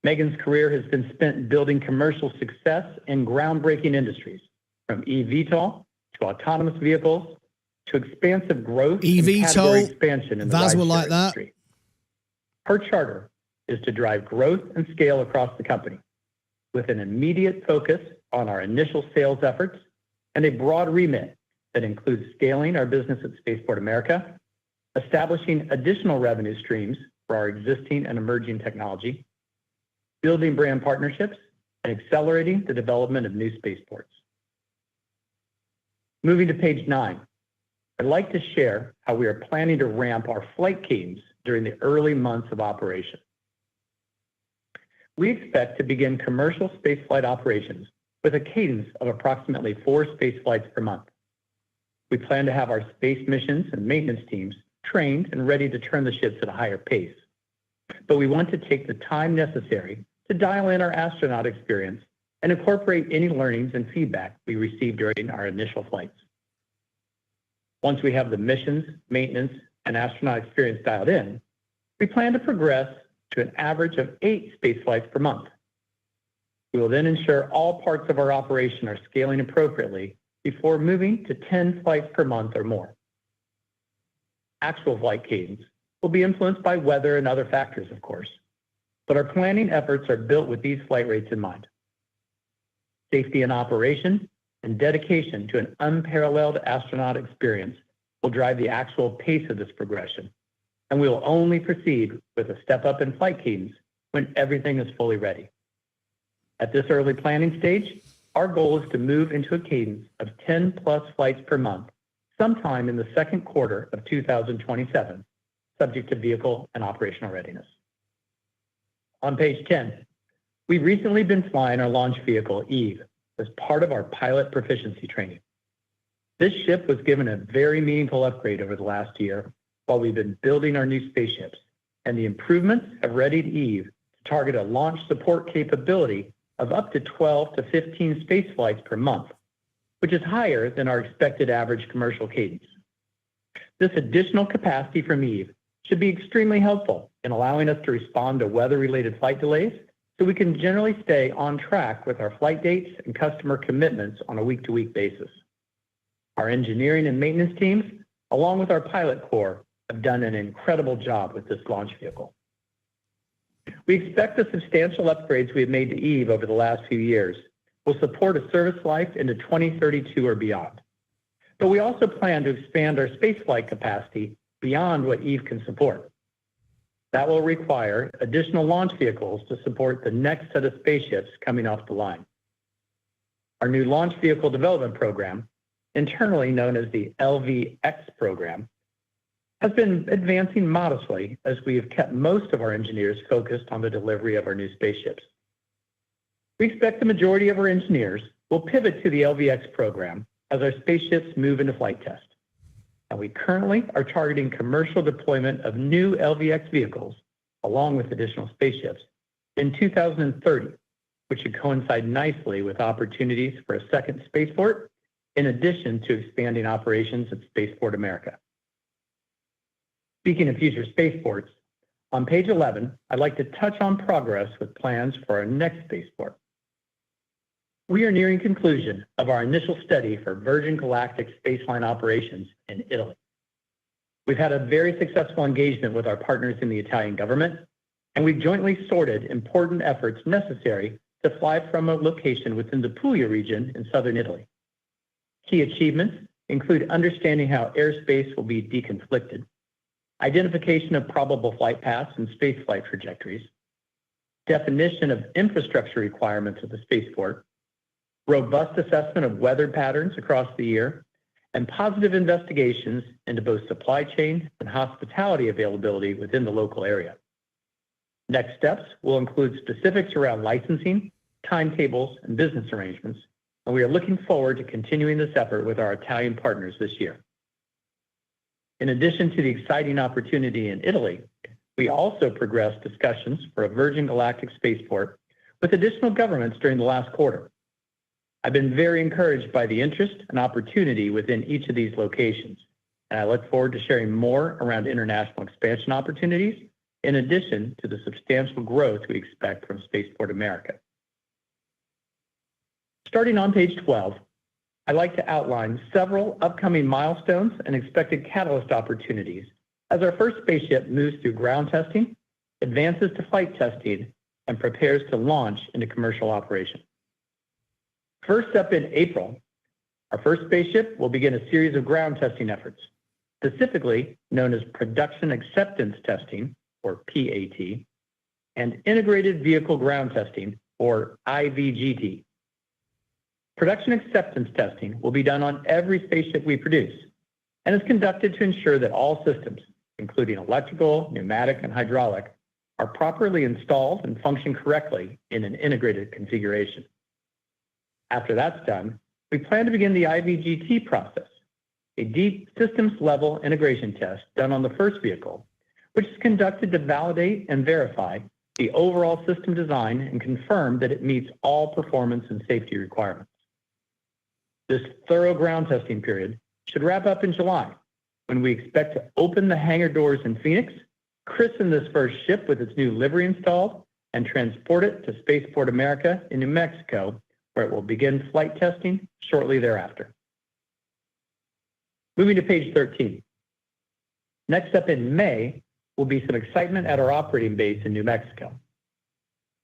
Megan's career has been spent building commercial success in groundbreaking industries, from eVTOL to autonomous vehicles to expansive growth and category expansion in the rideshare industry. Her charter is to drive growth and scale across the company, with an immediate focus on our initial sales efforts and a broad remit that includes scaling our business at Spaceport America, establishing additional revenue streams for our existing and emerging technology, building brand partnerships, and accelerating the development of new spaceports. Moving to page 9, I'd like to share how we are planning to ramp our flight cadence during the early months of operation. We expect to begin commercial spaceflight operations with a cadence of approximately 4 spaceflights per month. We plan to have our space missions and maintenance teams trained and ready to turn the ships at a higher pace. But we want to take the time necessary to dial in our astronaut experience and incorporate any learnings and feedback we receive during our initial flights. Once we have the missions, maintenance, and astronaut experience dialed in, we plan to progress to an average of 8 spaceflights per month. We will then ensure all parts of our operation are scaling appropriately before moving to 10 flights per month or more. Actual flight cadence will be influenced by weather and other factors, of course, but our planning efforts are built with these flight rates in mind. Safety in operation and dedication to an unparalleled astronaut experience will drive the actual pace of this progression, and we will only proceed with a step up in flight cadence when everything is fully ready. At this early planning stage, our goal is to move into a cadence of 10+ flights per month sometime in the second quarter of 2027, subject to vehicle and operational readiness. On page 10, we've recently been flying our launch vehicle, Eve, as part of our pilot proficiency training. This ship was given a very meaningful upgrade over the last year while we've been building our new spaceships, and the improvements have readied Eve to target a launch support capability of up to 12 to 15 space flights per month, which is higher than our expected average commercial cadence. This additional capacity from Eve should be extremely helpful in allowing us to respond to weather-related flight delays so we can generally stay on track with our flight dates and customer commitments on a week-to-week basis. Our engineering and maintenance teams, along with our pilot corps, have done an incredible job with this launch vehicle. We expect the substantial upgrades we have made to Eve over the last few years will support a service life into 2032 or beyond. But we also plan to expand our spaceflight capacity beyond what Eve can support. That will require additional launch vehicles to support the next set of spaceships coming off the line. Our new launch vehicle development program, internally known as the LVX program, has been advancing modestly as we have kept most of our engineers focused on the delivery of our new spaceships. We expect the majority of our engineers will pivot to the LVX program as our spaceships move into flight test. And we currently are targeting commercial deployment of new LVX vehicles, along with additional spaceships, in 2030, which should coincide nicely with opportunities for a second spaceport, in addition to expanding operations at Spaceport America. Speaking of future spaceports, on page 11, I'd like to touch on progress with plans for our next spaceport. We are nearing conclusion of our initial study for Virgin Galactic spaceline operations in Italy. We've had a very successful engagement with our partners in the Italian government, and we've jointly sorted important efforts necessary to fly from a location within the Puglia region in southern Italy. Key achievements include understanding how airspace will be deconflicted, identification of probable flight paths and spaceflight trajectories, definition of infrastructure requirements of the spaceport, robust assessment of weather patterns across the year, and positive investigations into both supply chain and hospitality availability within the local area. Next steps will include specifics around licensing, timetables, and business arrangements, and we are looking forward to continuing this effort with our Italian partners this year. In addition to the exciting opportunity in Italy, we also progressed discussions for a Virgin Galactic spaceport with additional governments during the last quarter. I've been very encouraged by the interest and opportunity within each of these locations, and I look forward to sharing more around international expansion opportunities in addition to the substantial growth we expect from Spaceport America. Starting on page 12, I'd like to outline several upcoming milestones and expected catalyst opportunities as our first spaceship moves through ground testing, advances to flight testing, and prepares to launch into commercial operation. First up in April, our first spaceship will begin a series of ground testing efforts, specifically known as Production Acceptance Testing, or PAT, and Integrated Vehicle Ground Testing, or IVGT. Production Acceptance Testing will be done on every spaceship we produce and is conducted to ensure that all systems, including electrical, pneumatic, and hydraulic, are properly installed and function correctly in an integrated configuration. After that's done, we plan to begin the IVGT process, a deep systems-level integration test done on the first vehicle, which is conducted to validate and verify the overall system design and confirm that it meets all performance and safety requirements. This thorough ground testing period should wrap up in July, when we expect to open the hangar doors in Phoenix, christen this first ship with its new livery installed, and transport it to Spaceport America in New Mexico, where it will begin flight testing shortly thereafter. Moving to page 13. Next up in May will be some excitement at our operating base in New Mexico.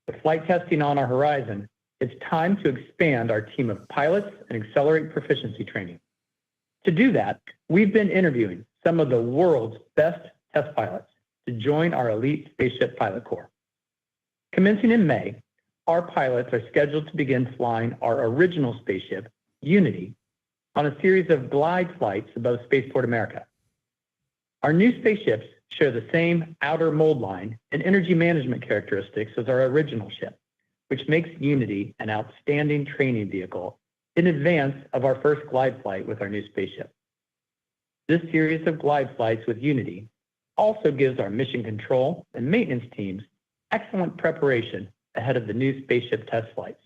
With flight testing on our horizon, it's time to expand our team of pilots and accelerate proficiency training. To do that, we've been interviewing some of the world's best test pilots to join our elite spaceship pilot corps. Commencing in May, our pilots are scheduled to begin flying our original spaceship, Unity, on a series of glide flights above Spaceport America. Our new spaceships share the same outer mold line and energy management characteristics as our original ship, which makes Unity an outstanding training vehicle in advance of our first glide flight with our new spaceship. This series of glide flights with Unity also gives our mission control and maintenance teams excellent preparation ahead of the new spaceship test flights.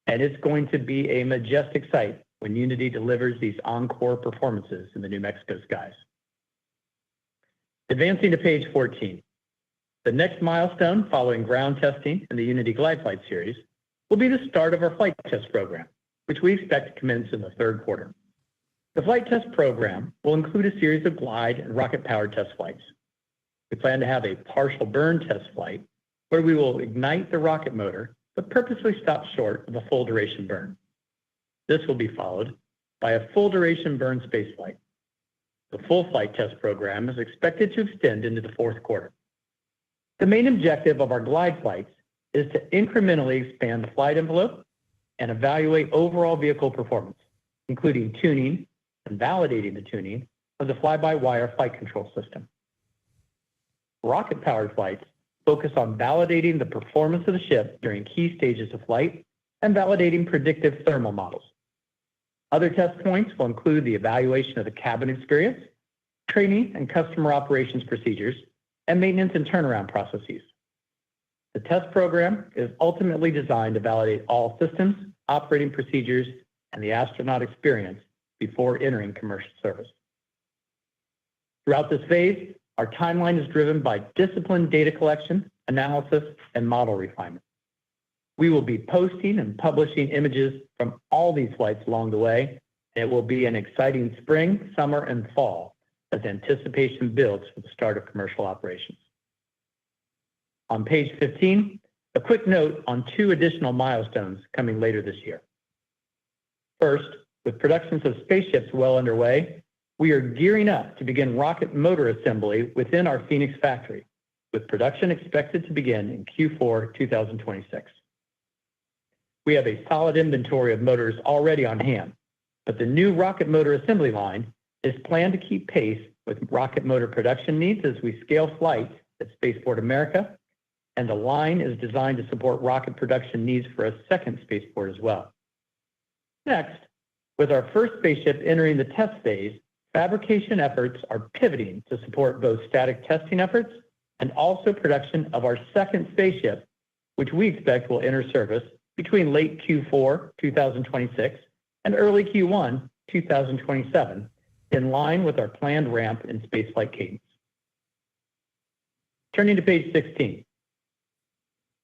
And it's going to be a majestic sight when Unity delivers these encore performances in the New Mexico skies. Advancing to page 14. The next milestone following ground testing in the Unity glide flight series will be the start of our flight test program, which we expect to commence in the third quarter. The flight test program will include a series of glide and rocket-powered test flights. We plan to have a partial burn test flight where we will ignite the rocket motor, but purposely stop short of a full duration burn. This will be followed by a full duration burn spaceflight. The full flight test program is expected to extend into the fourth quarter. The main objective of our glide flights is to incrementally expand the flight envelope and evaluate overall vehicle performance, including tuning and validating the tuning of the fly-by-wire flight control system. Rocket-powered flights focus on validating the performance of the ship during key stages of flight and validating predictive thermal models. Other test points will include the evaluation of the cabin experience, training and customer operations procedures, and maintenance and turnaround processes. The test program is ultimately designed to validate all systems, operating procedures, and the astronaut experience before entering commercial service. Throughout this phase, our timeline is driven by disciplined data collection, analysis, and model refinement. We will be posting and publishing images from all these flights along the way. It will be an exciting spring, summer, and fall as anticipation builds for the start of commercial operations. On page 15, a quick note on 2 additional milestones coming later this year. First, with productions of spaceships well underway, we are gearing up to begin rocket motor assembly within our Phoenix factory, with production expected to begin in Q4 2026. We have a solid inventory of motors already on hand, but the new rocket motor assembly line is planned to keep pace with rocket motor production needs as we scale flights at Spaceport America, and the line is designed to support rocket production needs for a second spaceport as well. Next, with our first spaceship entering the test phase, fabrication efforts are pivoting to support both static testing efforts and also production of our second spaceship, which we expect will enter service between late Q4 2026 and early Q1 2027, in line with our planned ramp in spaceflight cadence. Turning to page 16.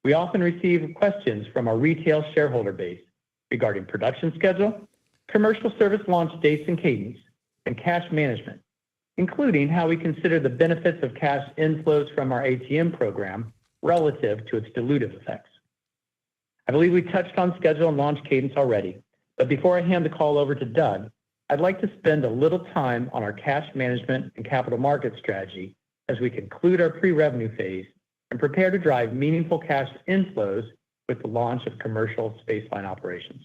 We often receive questions from our retail shareholder base regarding production schedule, commercial service launch dates and cadence, and cash management, including how we consider the benefits of cash inflows from our ATM program relative to its dilutive effects. I believe we touched on schedule and launch cadence already, but before I hand the call over to Doug, I'd like to spend a little time on our cash management and capital market strategy as we conclude our pre-revenue phase and prepare to drive meaningful cash inflows with the launch of commercial spaceline operations.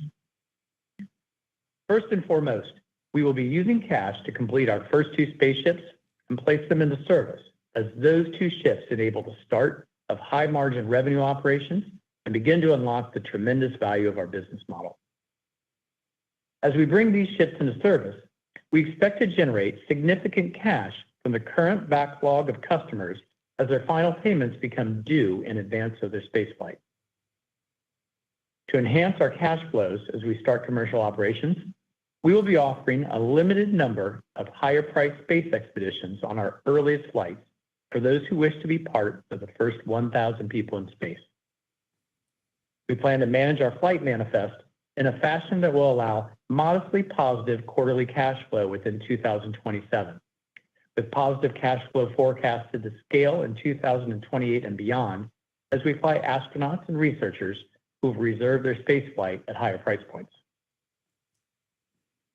First and foremost, we will be using cash to complete our first 2 spaceships and place them into service, as those 2 ships enable the start of high-margin revenue operations and begin to unlock the tremendous value of our business model. As we bring these ships into service, we expect to generate significant cash from the current backlog of customers as their final payments become due in advance of their spaceflight. To enhance our cash flows as we start commercial operations, we will be offering a limited number of higher-priced space expeditions on our earliest flights for those who wish to be part of the first 1,000 people in space. We plan to manage our flight manifest in a fashion that will allow modestly positive quarterly cash flow within 2027, with positive cash flow forecasted to scale in 2028 and beyond as we fly astronauts and researchers who have reserved their spaceflight at higher price points.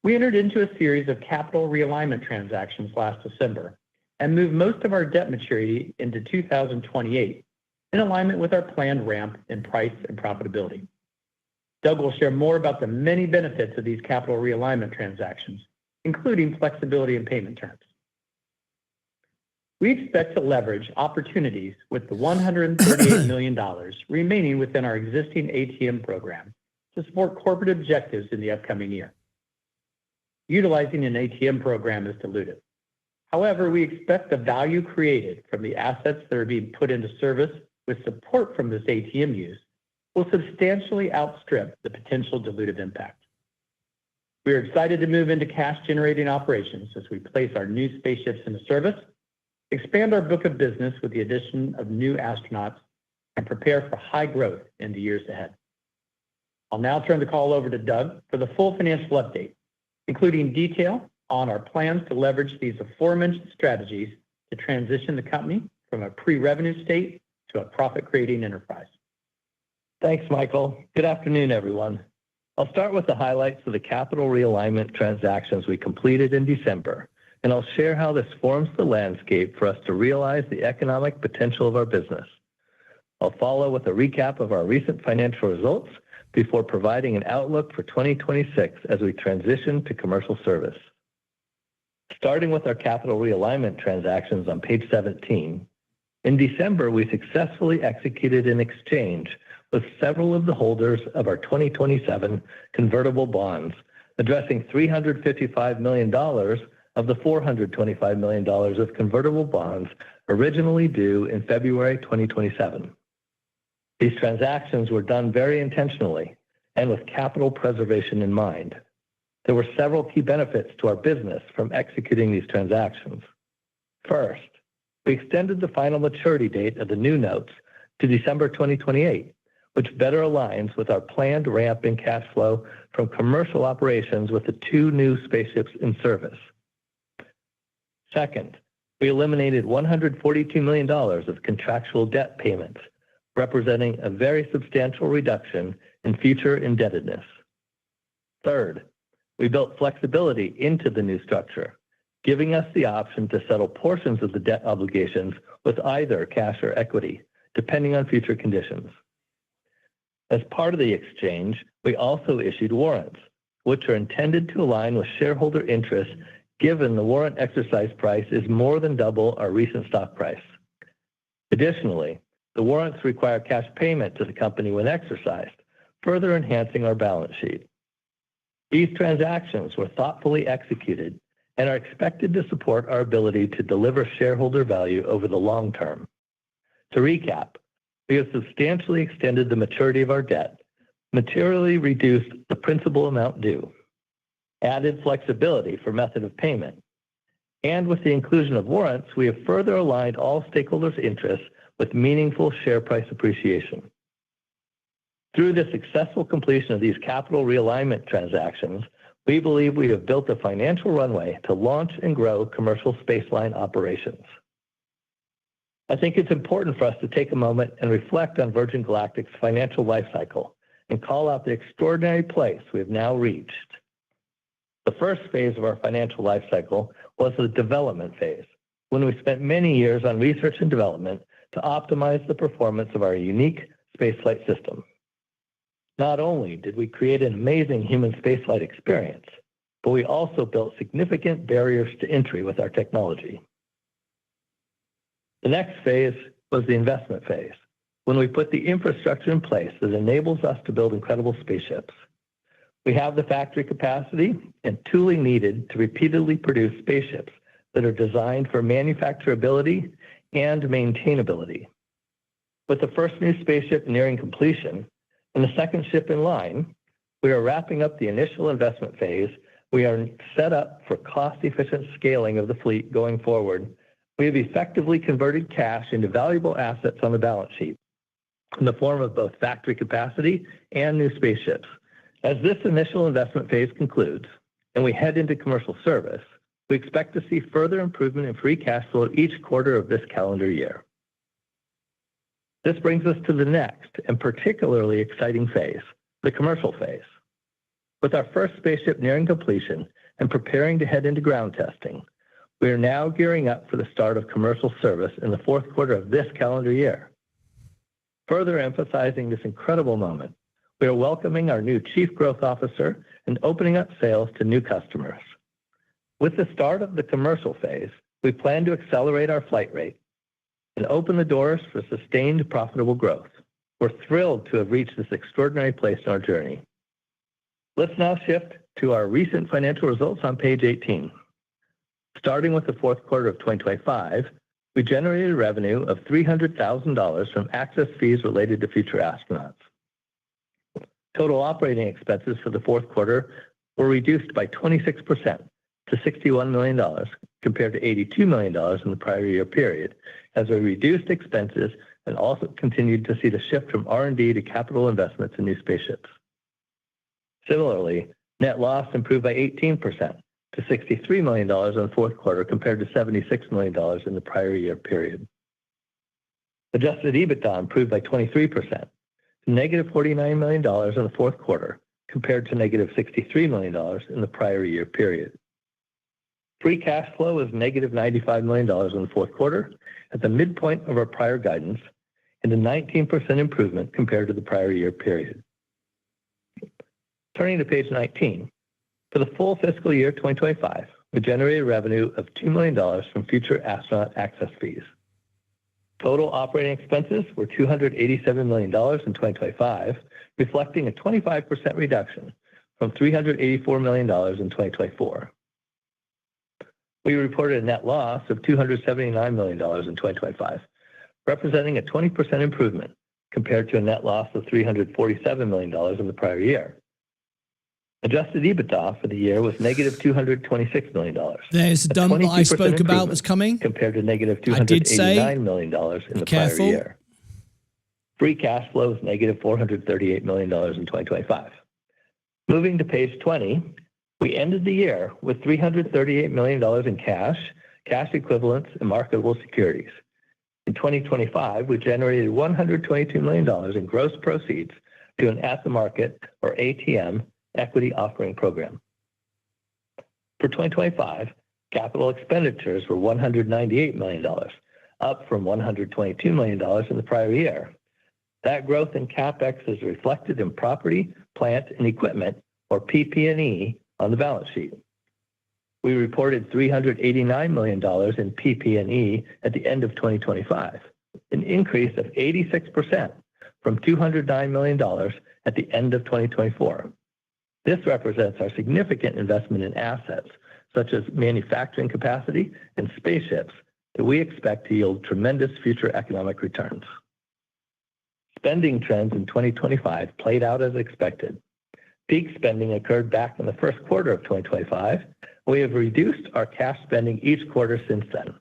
We entered into a series of capital realignment transactions last December and moved most of our debt maturity into 2028 in alignment with our planned ramp in price and profitability. Doug will share more about the many benefits of these capital realignment transactions, including flexibility in payment terms. We expect to leverage opportunities with the $138 million remaining within our existing ATM program to support corporate objectives in the upcoming year. Utilizing an ATM program is dilutive. However, we expect the value created from the assets that are being put into service with support from this ATM use will substantially outstrip the potential dilutive impact. We are excited to move into cash-generating operations as we place our new spaceships into service, expand our book of business with the addition of new astronauts, and prepare for high growth in the years ahead. I'll now turn the call over to Doug for the full financial update, including detail on our plans to leverage these aforementioned strategies to transition the company from a pre-revenue state to a profit-creating enterprise. Thanks, Michael. Good afternoon, everyone. I'll start with the highlights of the capital realignment transactions we completed in December, and I'll share how this forms the landscape for us to realize the economic potential of our business. I'll follow with a recap of our recent financial results before providing an outlook for 2026 as we transition to commercial service. Starting with our capital realignment transactions on page 17, in December, we successfully executed an exchange with several of the holders of our 2027 convertible bonds, addressing $355 million of the $425 million of convertible bonds originally due in February 2027. These transactions were done very intentionally and with capital preservation in mind. There were several key benefits to our business from executing these transactions. First, we extended the final maturity date of the new notes to December 2028, which better aligns with our planned ramp in cash flow from commercial operations with the 2 new spaceships in service. Second, we eliminated $142 million of contractual debt payments, representing a very substantial reduction in future indebtedness. Third, we built flexibility into the new structure, giving us the option to settle portions of the debt obligations with either cash or equity, depending on future conditions. As part of the exchange, we also issued warrants, which are intended to align with shareholder interests given the warrant exercise price is more than double our recent stock price. Additionally, the warrants require cash payment to the company when exercised, further enhancing our balance sheet. These transactions were thoughtfully executed and are expected to support our ability to deliver shareholder value over the long term. To recap, we have substantially extended the maturity of our debt, materially reduced the principal amount due, added flexibility for method of payment, and with the inclusion of warrants, we have further aligned all stakeholders' interests with meaningful share price appreciation. Through the successful completion of these capital realignment transactions, we believe we have built a financial runway to launch and grow commercial spaceline operations. I think it's important for us to take a moment and reflect on Virgin Galactic's financial life cycle and call out the extraordinary place we have now reached. The first phase of our financial life cycle was the development phase, when we spent many years on research and development to optimize the performance of our unique spaceflight system. Not only did we create an amazing human spaceflight experience, but we also built significant barriers to entry with our technology. The next phase was the investment phase, when we put the infrastructure in place that enables us to build incredible spaceships. We have the factory capacity and tooling needed to repeatedly produce spaceships that are designed for manufacturability and maintainability. With the first new spaceship nearing completion and the second ship in line, we are wrapping up the initial investment phase. We are set up for cost-efficient scaling of the fleet going forward. We have effectively converted cash into valuable assets on the balance sheet in the form of both factory capacity and new spaceships. As this initial investment phase concludes and we head into commercial service, we expect to see further improvement in free cash flow each quarter of this calendar year. This brings us to the next and particularly exciting phase, the commercial phase. With our first spaceship nearing completion and preparing to head into ground testing, we are now gearing up for the start of commercial service in the fourth quarter of this calendar year. Further emphasizing this incredible moment, we are welcoming our new Chief Growth Officer and opening up sales to new customers. With the start of the commercial phase, we plan to accelerate our flight rate and open the doors for sustained profitable growth. We're thrilled to have reached this extraordinary place in our journey. Let's now shift to our recent financial results on page 18. Starting with the fourth quarter of 2025, we generated revenue of $300,000 from access fees related to future astronauts. Total operating expenses for the fourth quarter were reduced by 26% to $61 million compared to $82 million in the prior year period, as we reduced expenses and also continued to see the shift from R&D to capital investments in new spaceships. Similarly, net loss improved by 18% to $63 million in the fourth quarter compared to $76 million in the prior year period. Adjusted EBITDA improved by 23% to negative $49 million in the fourth quarter compared to negative $63 million in the prior year period. Free cash flow was negative $95 million in the fourth quarter at the midpoint of our prior guidance and a 19% improvement compared to the prior year period. Turning to page 19, for the full fiscal year 2025, we generated revenue of $2 million from future astronaut access fees. Total operating expenses were $287 million in 2025, reflecting a 25% reduction from $384 million in 2024. We reported a net loss of $279 million in 2025, representing a 20% improvement compared to a net loss of $347 million in the prior year. Adjusted EBITDA for the year was negative $226 million. There's the dump that I spoke about was coming. Compared to negative $289 million in the prior year. Free cash flow is negative $438 million in 2025. Moving to page 20, we ended the year with $338 million in cash, cash equivalents, and marketable securities. In 2025, we generated $122 million in gross proceeds to an at-the-market, or ATM, equity offering program. For 2025, capital expenditures were $198 million, up from $122 million in the prior year. That growth in CapEx is reflected in property, plant, and equipment, or PP&E, on the balance sheet. We reported $389 million in PP&E at the end of 2025, an increase of 86% from $209 million at the end of 2024. This represents our significant investment in assets, such as manufacturing capacity and spaceships, that we expect to yield tremendous future economic returns. Spending trends in 2025 played out as expected. Peak spending occurred back in the first quarter of 2025. We have reduced our cash spending each quarter since then.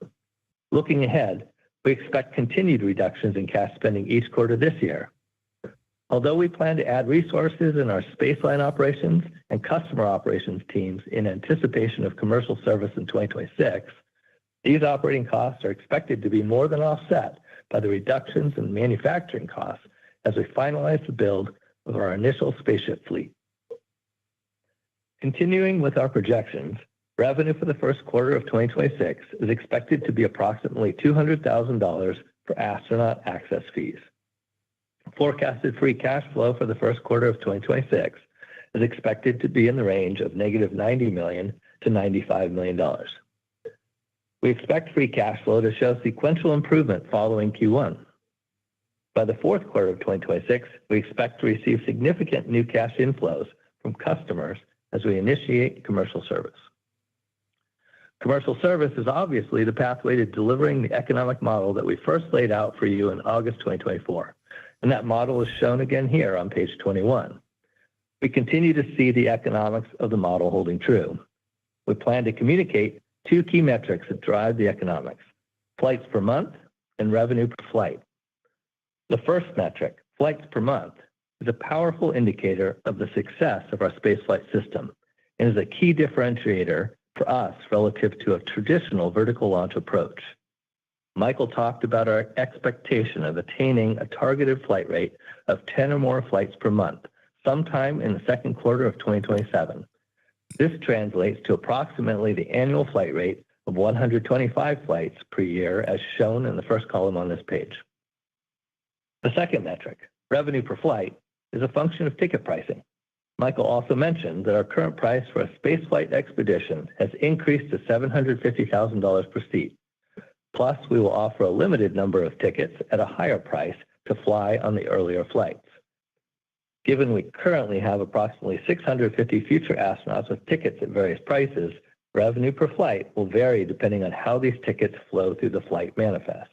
Looking ahead, we expect continued reductions in cash spending each quarter this year. Although we plan to add resources in our spaceline operations and customer operations teams in anticipation of commercial service in 2026, these operating costs are expected to be more than offset by the reductions in manufacturing costs as we finalize the build of our initial spaceship fleet. Continuing with our projections, revenue for the first quarter of 2026 is expected to be approximately $200,000 for astronaut access fees. Forecasted free cash flow for the first quarter of 2026 is expected to be in the range of negative $90 million to $95 million. We expect free cash flow to show sequential improvement following Q1. By the fourth quarter of 2026, we expect to receive significant new cash inflows from customers as we initiate commercial service. Commercial service is obviously the pathway to delivering the economic model that we first laid out for you in August 2024, and that model is shown again here on page 21. We continue to see the economics of the model holding true. We plan to communicate two key metrics that drive the economics: flights per month and revenue per flight. The first metric, flights per month, is a powerful indicator of the success of our spaceflight system and is a key differentiator for us relative to a traditional vertical launch approach. Michael talked about our expectation of attaining a targeted flight rate of 10 or more flights per month sometime in the second quarter of 2027. This translates to approximately the annual flight rate of 125 flights per year, as shown in the first column on this page. The second metric, revenue per flight, is a function of ticket pricing. Michael also mentioned that our current price for a spaceflight expedition has increased to $750,000 per seat. Plus, we will offer a limited number of tickets at a higher price to fly on the earlier flights. Given we currently have approximately 650 future astronauts with tickets at various prices, revenue per flight will vary depending on how these tickets flow through the flight manifest.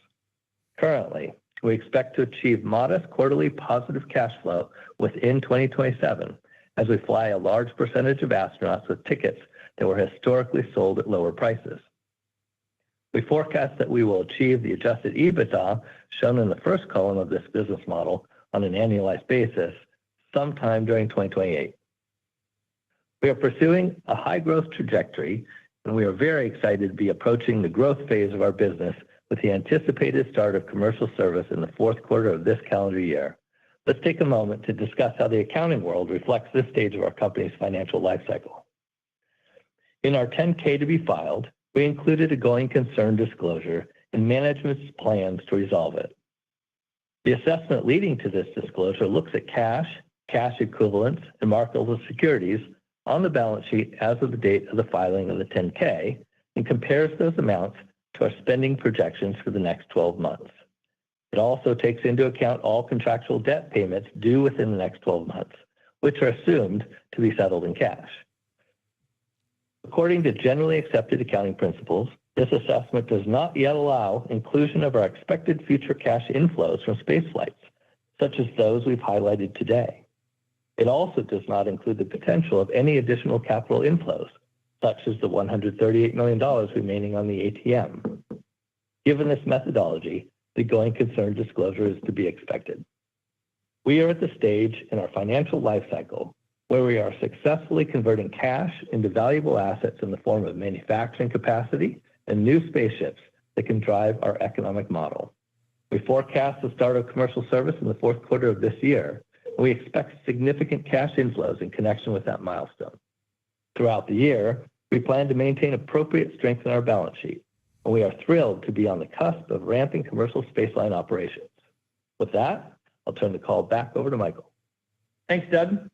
Currently, we expect to achieve modest quarterly positive cash flow within 2027 as we fly a large percentage of astronauts with tickets that were historically sold at lower prices. We forecast that we will achieve the adjusted EBITDA shown in the first column of this business model on an annualized basis sometime during 2028. We are pursuing a high growth trajectory, and we are very excited to be approaching the growth phase of our business with the anticipated start of commercial service in the fourth quarter of this calendar year. Let's take a moment to discuss how the accounting world reflects this stage of our company's financial life cycle. In our 10-K to be filed, we included a going concern disclosure and management's plans to resolve it. The assessment leading to this disclosure looks at cash, cash equivalents, and marketable securities on the balance sheet as of the date of the filing of the 10-K and compares those amounts to our spending projections for the next 12 months. It also takes into account all contractual debt payments due within the next 12 months, which are assumed to be settled in cash. According to generally accepted accounting principles, this assessment does not yet allow inclusion of our expected future cash inflows from space flights, such as those we've highlighted today. It also does not include the potential of any additional capital inflows, such as the $138 million remaining on the ATM. Given this methodology, the going concern disclosure is to be expected. We are at the stage in our financial life cycle where we are successfully converting cash into valuable assets in the form of manufacturing capacity and new spaceships that can drive our economic model. We forecast the start of commercial service in the fourth quarter of this year, and we expect significant cash inflows in connection with that milestone. Throughout the year, we plan to maintain appropriate strength in our balance sheet, and we are thrilled to be on the cusp of ramping commercial spaceline operations. With that, I'll turn the call back over to Michael. Thanks, Doug.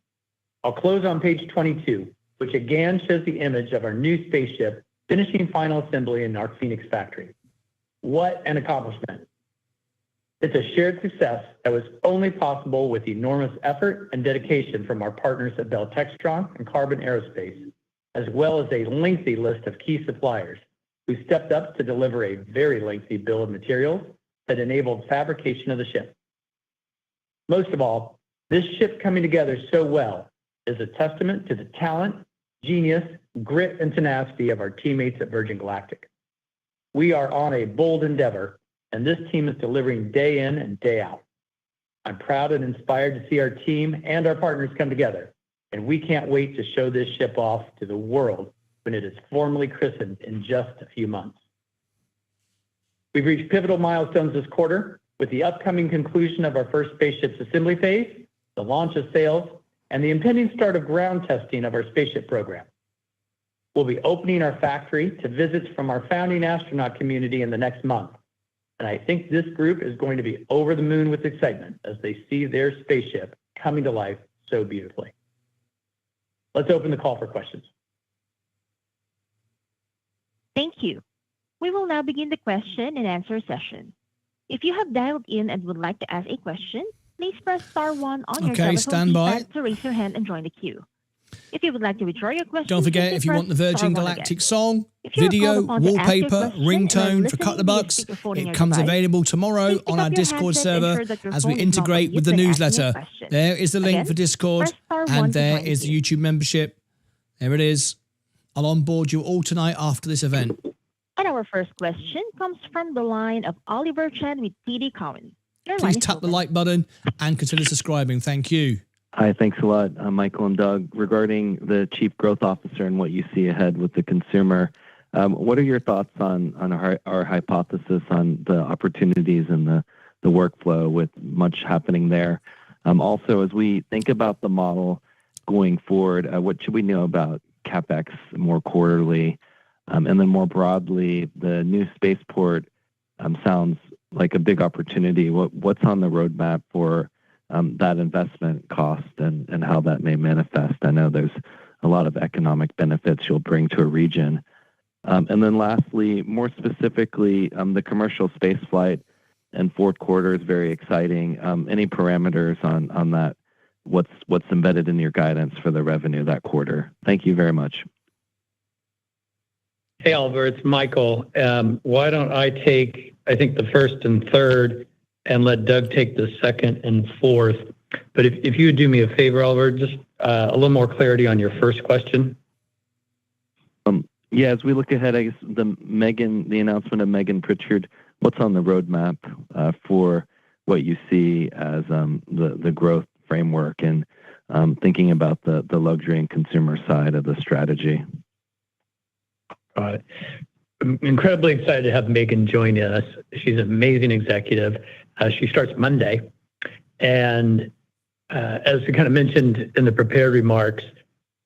I'll close on page 22, which again shows the image of our new spaceship finishing final assembly in our Phoenix factory. What an accomplishment. It's a shared success that was only possible with enormous effort and dedication from our partners at Bell Textron and Carbon Aerospace, as well as a lengthy list of key suppliers who stepped up to deliver a very lengthy bill of materials that enabled fabrication of the ship. Most of all, this ship coming together so well is a testament to the talent, genius, grit, and tenacity of our teammates at Virgin Galactic. We are on a bold endeavor, and this team is delivering day in and day out. I'm proud and inspired to see our team and our partners come together, and we can't wait to show this ship off to the world when it is formally christened in just a few months. We've reached pivotal milestones this quarter with the upcoming conclusion of our first spaceship's assembly phase, the launch of sales, and the impending start of ground testing of our spaceship program. We'll be opening our factory to visits from our founding astronaut community in the next month, and I think this group is going to be over the moon with excitement as they see their spaceship coming to life so beautifully. Let's open the call for questions. Thank you. We will now begin the question and answer session. If you have dialed in and would like to ask a question, please press star 1 on your telephone stand by. keypad to raise your hand and join the queue. If you would like to withdraw your question, Don't forget, simply if you press want the Virgin star 1 Galactic again. song, If you are video, called upon to ask your wallpaper, question and are ringtone for a couple listening of via bucks, speakerphone in it your comes device, available tomorrow please pick on up our your Discord handset and server ensure that your as we phone is not on integrate with the mute when asking your newsletter. question. There is the link Again, for Discord, press star 1 and to there join the is the queue. YouTube membership. There it is. I'll onboard you all tonight after this event. And our first question comes from the line of Oliver Chen with TD Cowen. Your line Please is tap the open. like button and consider subscribing. Thank you. Hi, thanks a lot, Michael and Doug. Regarding the Chief Growth Officer and what you see ahead with the consumer, what are your thoughts on our hypothesis on the opportunities and the workflow with much happening there? Also, as we think about the model going forward, what should we know about CapEx more quarterly? And then more broadly, the new spaceport sounds like a big opportunity. What's on the roadmap for that investment cost and how that may manifest? I know there's a lot of economic benefits you'll bring to a region. And then lastly, more specifically, the commercial space flight in fourth quarter is very exciting. Any parameters on that? What's embedded in your guidance for the revenue that quarter? Thank you very much. Hey, Oliver, it's Michael. Why don't I take, I think, the first and third and let Doug take the second and fourth. But if you would do me a favor, Oliver, just a little more clarity on your first question. Yeah, as we look ahead, I guess the announcement of Megan Pritchard, what's on the roadmap for what you see as the growth framework and thinking about the luxury and consumer side of the strategy? I'm incredibly excited to have Megan join us. She's an amazing executive. She starts Monday. And as we kind of mentioned in the prepared remarks,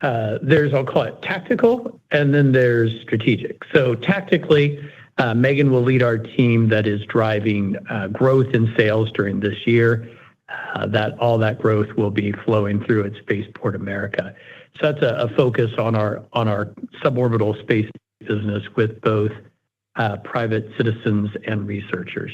there's, I'll call it tactical, and then there's strategic. So tactically, Megan will lead our team that is driving growth in sales during this year. All that growth will be flowing through at Spaceport America. So that's a focus on our suborbital space business with both private citizens and researchers.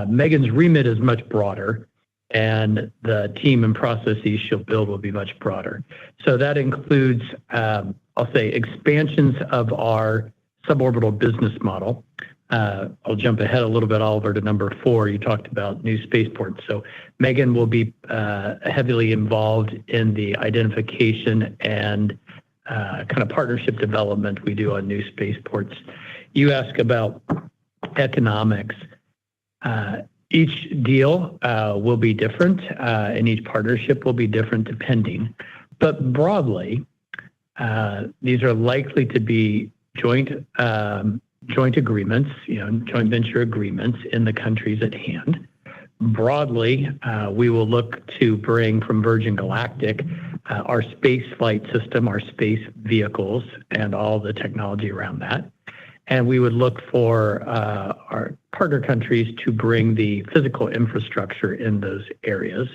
Megan's remit is much broader, and the team and processes she'll build will be much broader. So that includes, I'll say, expansions of our suborbital business model. I'll jump ahead a little bit, Oliver, to number 4. You talked about new spaceports. So Megan will be heavily involved in the identification and kind of partnership development we do on new spaceports. You ask about economics. Each deal will be different, and each partnership will be different depending. But broadly, these are likely to be joint agreements, joint venture agreements in the countries at hand. Broadly, we will look to bring from Virgin Galactic our space flight system, our space vehicles, and all the technology around that. And we would look for our partner countries to bring the physical infrastructure in those areas.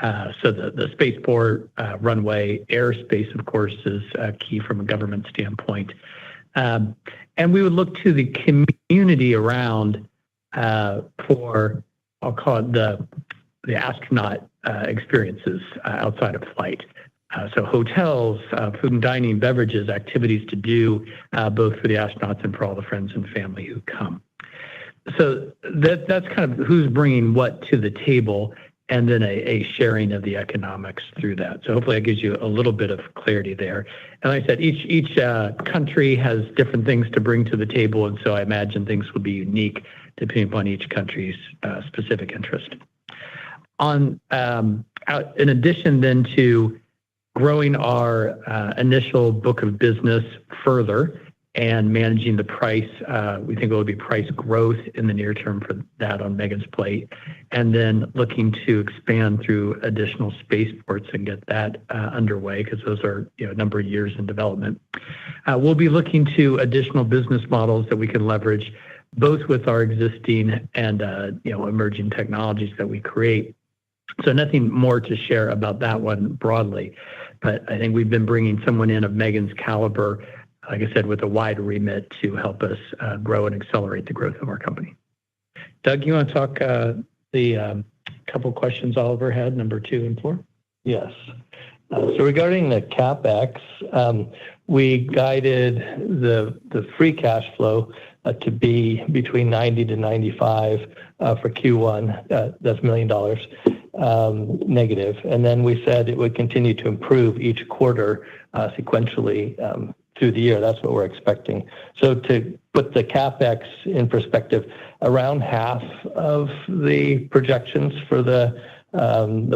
So the spaceport, runway, airspace, of course, is key from a government standpoint. And we would look to the community around for, I'll call it the astronaut experiences outside of flight. So hotels, food and dining, beverages, activities to do both for the astronauts and for all the friends and family who come. So that's kind of who's bringing what to the table, and then a sharing of the economics through that. So hopefully that gives you a little bit of clarity there. And like I said, each country has different things to bring to the table, and so I imagine things will be unique depending upon each country's specific interest. In addition then to growing our initial book of business further and managing the price, we think it will be price growth in the near term for that on Megan's plate, and then looking to expand through additional spaceports and get that underway, because those are a number of years in development. We'll be looking to additional business models that we can leverage both with our existing and emerging technologies that we create. So nothing more to share about that one broadly, but I think we've been bringing someone in of Megan's caliber, like I said, with a wide remit to help us grow and accelerate the growth of our company. Doug, you want to talk the couple questions Oliver had, number 2 and 4? Yes. So regarding the CapEx, we guided the free cash flow to be between 90 to 95 for Q1. That's $1 million negative. And then we said it would continue to improve each quarter sequentially through the year. That's what we're expecting. So to put the CapEx in perspective, around half of the projections for the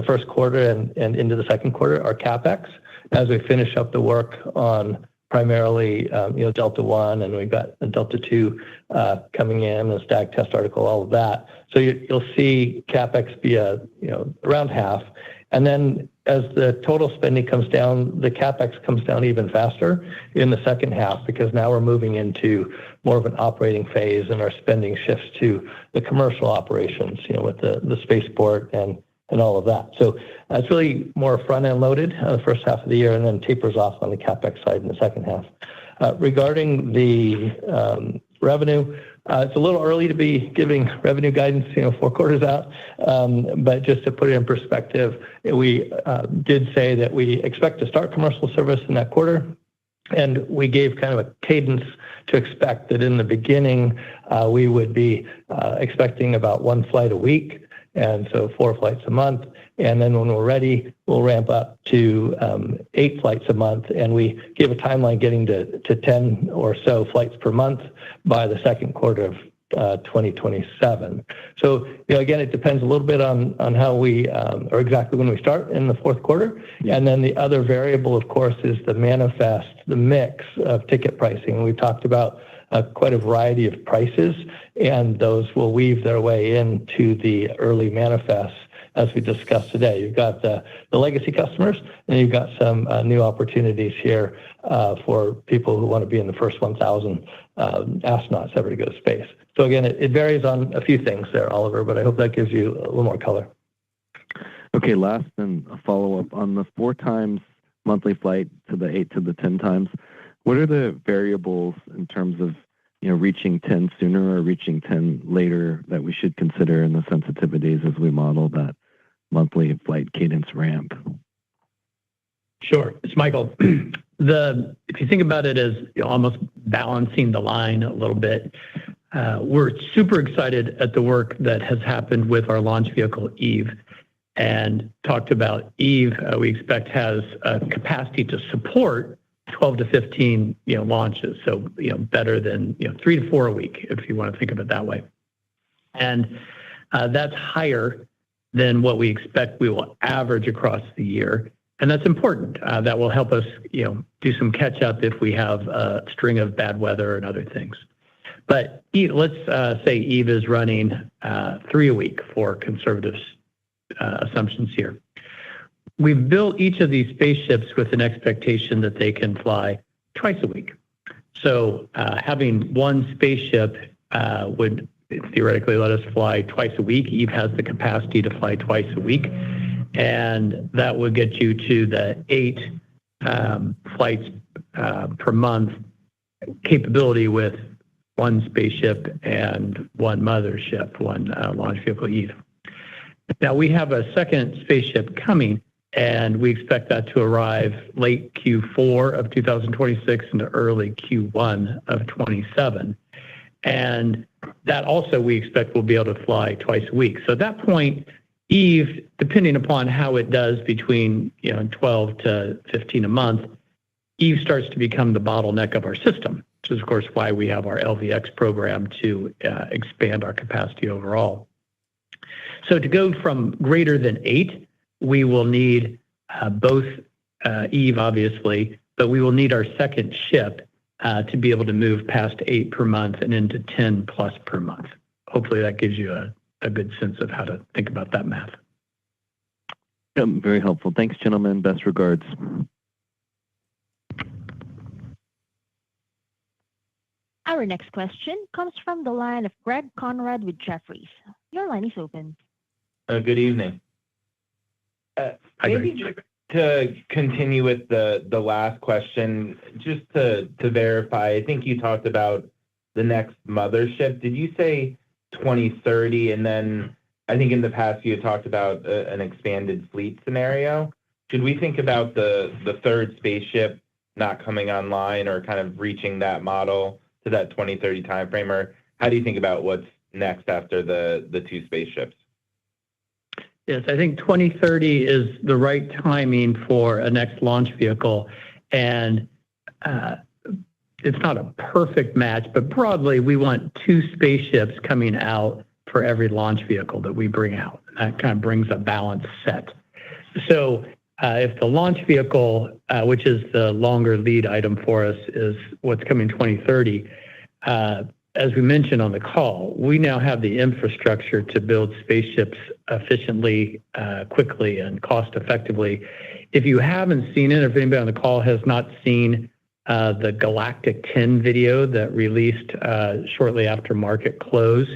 first quarter and into the second quarter are CapEx as we finish up the work on primarily, Delta One, and we've got a Delta Two coming in, a stack test article, all of that. So you'll see CapEx be around half, and then as the total spending comes down, the CapEx comes down even faster in the second half, because now we're moving into more of an operating phase, and our spending shifts to the commercial operations, with the spaceport and all of that. So it's really more front-end loaded the first half of the year, and then tapers off on the CapEx side in the second half. Regarding the revenue, it's a little early to be giving revenue guidance, 4 quarters out. But just to put it in perspective, we did say that we expect to start commercial service in that quarter, and we gave kind of a cadence to expect that in the beginning we would be expecting about 1 flight a week, and so 4 flights a month. And then when we're ready, we'll ramp up to 8 flights a month. And we give a timeline getting to 10 or so flights per month by the second quarter of 2027. So, again, it depends a little bit on how we, or exactly when we start in the fourth quarter. And then the other variable, of course, is the manifest, the mix of ticket pricing. We've talked about quite a variety of prices, and those will weave their way into the early manifests as we discussed today. You've got the legacy customers, and you've got some new opportunities here for people who want to be in the first 1,000 astronauts ever to go to space. So again, it varies on a few things there, Oliver, but I hope that gives you a little more color. Okay, last and a follow-up on the 4 times monthly flight to the 8 to the 10 times. What are the variables in terms of reaching 10 sooner or reaching 10 later that we should consider in the sensitivities as we model that monthly flight cadence ramp? Sure. It's Michael. If you think about it as almost balancing the line a little bit, we're super excited at the work that has happened with our launch vehicle, Eve, and talked about Eve. We expect has a capacity to support 12 to 15 launches, so better than 3 to 4 a week, if you want to think of it that way. And That's higher than what we expect we will average across the year. And that's important. That will help us, do some catch up if we have a string of bad weather and other things. But let's say Eve is running 3 a week for conservative assumptions here. We've built each of these spaceships with an expectation that they can fly twice a week. So having one spaceship would theoretically let us fly twice a week. Eve has the capacity to fly twice a week. And that would get you to the 8 flights per month capability with one spaceship and one mothership, one launch vehicle Eve. Now we have a second spaceship coming, and we expect that to arrive late Q4 of 2026 into early Q1 of 27. And that also we expect will be able to fly twice a week. So at that point, Eve, depending upon how it does between 12 to 15 a month, Eve starts to become the bottleneck of our system, which is, of course, why we have our LVX program to expand our capacity overall. So to go from greater than 8, we will need both Eve, obviously, but we will need our second ship to be able to move past 8 per month and into 10 plus per month. Hopefully that gives you a good sense of how to think about that math. Very helpful. Thanks, gentlemen. Best regards. Our next question comes from the line of Greg Conrad with Jefferies. Your line is open. Good evening. Maybe just to continue with the last question, just to verify, I think you talked about the next mothership. Did you say 2030? And then I think in the past you had talked about an expanded fleet scenario. Should we think about the third spaceship not coming online or kind of reaching that model to that 2030 timeframe? Or how do you think about what's next after the 2 spaceships? Yes, I think 2030 is the right timing for a next launch vehicle. And it's not a perfect match, but broadly, we want 2 spaceships coming out for every launch vehicle that we bring out. That kind of brings a balanced set. So if the launch vehicle, which is the longer lead item for us, is what's coming 2030, as we mentioned on the call, we now have the infrastructure to build spaceships efficiently, quickly, and cost effectively. If you haven't seen it, if anybody on the call has not seen the Galactic 10 video that released shortly after market close,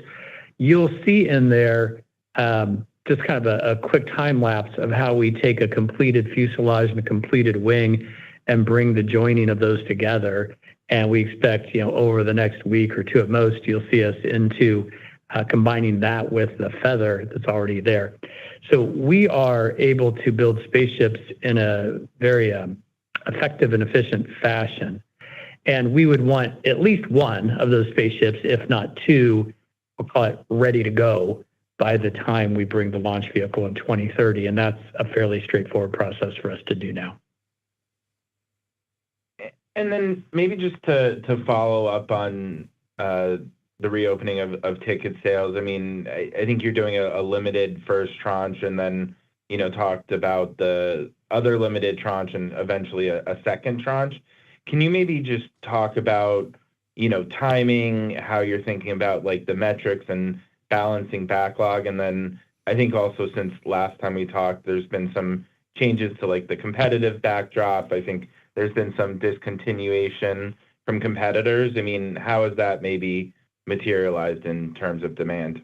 you'll see in there just kind of a quick time lapse of how we take a completed fuselage and a completed wing and bring the joining of those together. And we expect, over the next week or 2 at most, you'll see us into combining that with the feather that's already there. So we are able to build spaceships in a very effective and efficient fashion. And we would want at least one of those spaceships, if not 2, we'll call it ready to go by the time we bring the launch vehicle in 2030. And that's a fairly straightforward process for us to do now. And then maybe just to follow up on the reopening of ticket sales. I mean, I think you're doing a limited first tranche and then, talked about the other limited tranche and eventually a second tranche. Can you maybe just talk about, timing, how you're thinking about like the metrics and balancing backlog? And then I think also since last time we talked, there's been some changes to like the competitive backdrop. I think there's been some discontinuation from competitors. I mean, how has that maybe materialized in terms of demand?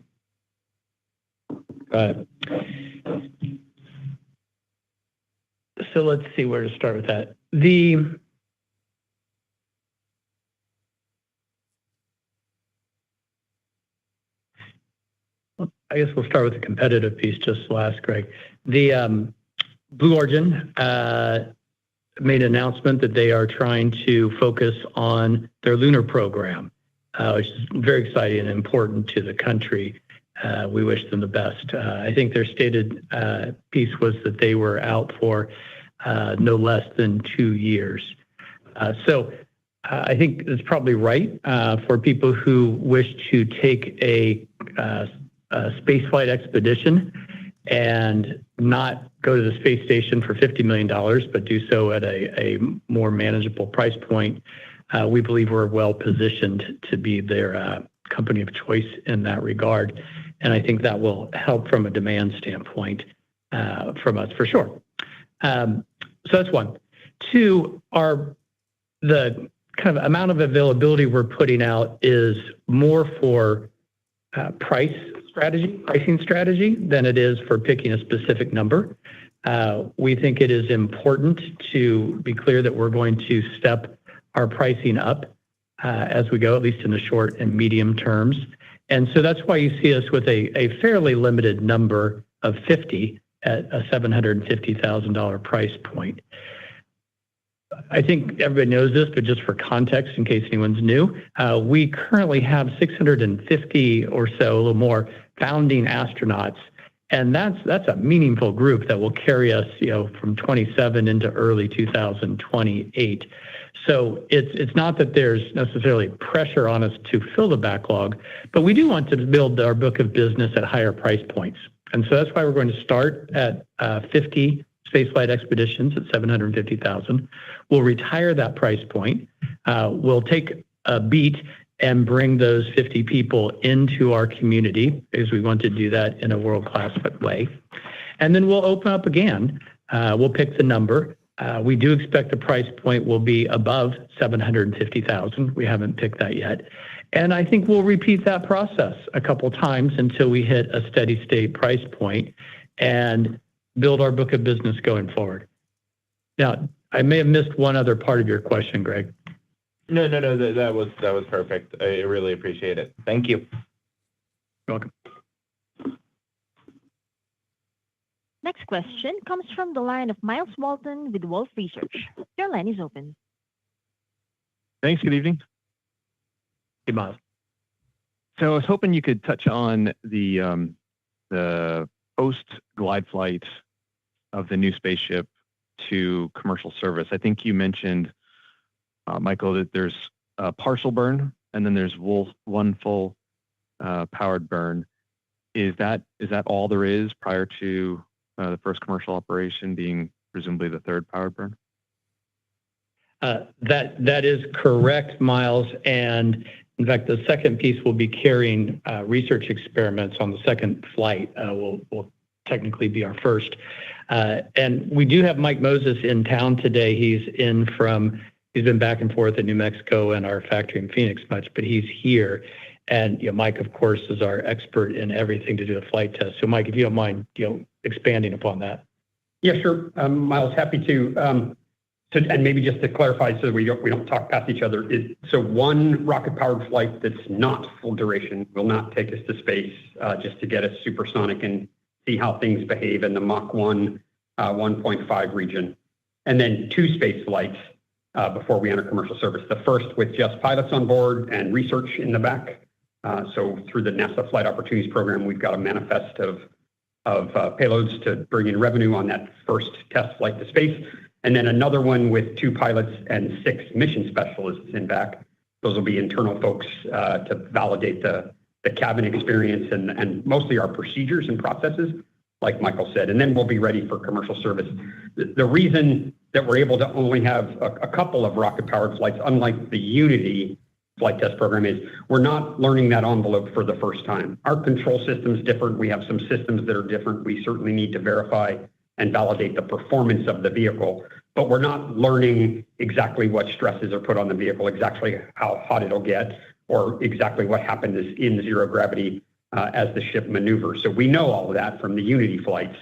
So let's see where to start with that. I guess we'll start with the competitive piece just last, Greg. The Blue Origin made an announcement that they are trying to focus on their lunar program, which is very exciting and important to the country. We wish them the best. I think their stated piece was that they were out for no less than 2 years. So I think it's probably right for people who wish to take a spaceflight expedition and not go to the space station for $50 million, but do so at a more manageable price point, we believe we're well positioned to be their company of choice in that regard. And I think that will help from a demand standpoint from us for sure. So that's one. Two, the kind of amount of availability we're putting out is more for pricing strategy than it is for picking a specific number. We think it is important to be clear that we're going to step our pricing up as we go, at least in the short and medium terms. And so that's why you see us with a fairly limited number of 50 at a $750,000 price point. I think everybody knows this, but just for context, in case anyone's new, we currently have 650 or so, a little more, founding astronauts, and that's a meaningful group that will carry us, from 27 into early 2028. So it's not that there's necessarily pressure on us to fill the backlog, but we do want to build our book of business at higher price points, and so that's why we're going to start at 50 spaceflight expeditions at $750,000. We'll retire that price point. We'll take a beat and bring those 50 people into our community, because we want to do that in a world-class way. And then we'll open up again. We'll pick the number. We do expect the price point will be above $750,000. We haven't picked that yet. And I think we'll repeat that process a couple times until we hit a steady state price point and build our book of business going forward. Now, I may have missed one other part of your question, Greg. No, that was perfect. I really appreciate it. Thank you. You're welcome. Next question comes from the line of Miles Walton with Wolfe Research. Your line is open. Thanks. Good evening. Hey, Miles. So I was hoping you could touch on the post-glide flight of the new spaceship to commercial service. I think you mentioned, Michael, that there's a partial burn and then there's one full powered burn. Is that all there is prior to the first commercial operation being presumably the third powered burn? That is correct, Miles. And in fact, the second piece will be carrying research experiments on the second flight. Will technically be our first. And we do have Mike Moses in town today. He's been back and forth in New Mexico and our factory in Phoenix much, but he's here. And Mike, of course, is our expert in everything to do with flight tests. So Mike, if you don't mind, expanding upon that. Yeah, sure. Miles, happy to. And maybe just to clarify so we don't talk past each other. So one rocket-powered flight that's not full duration will not take us to space just to get us supersonic and see how things behave in the Mach 1, 1.5 region. And then two space flights before we enter commercial service. The first with just pilots on board and research in the back. So through the NASA Flight Opportunities Program, we've got a manifest of payloads to bring in revenue on that first test flight to space. And then another one with 2 pilots and 6 mission specialists in back. Those will be internal folks to validate the cabin experience and mostly our procedures and processes, like Michael said. And then we'll be ready for commercial service. The reason that we're able to only have a couple of rocket-powered flights, unlike the Unity flight test program, is we're not learning that envelope for the first time. Our control system's different. We have some systems that are different. We certainly need to verify and validate the performance of the vehicle, but we're not learning exactly what stresses are put on the vehicle, exactly how hot it'll get, or exactly what happens in zero gravity as the ship maneuvers. So we know all of that from the Unity flights.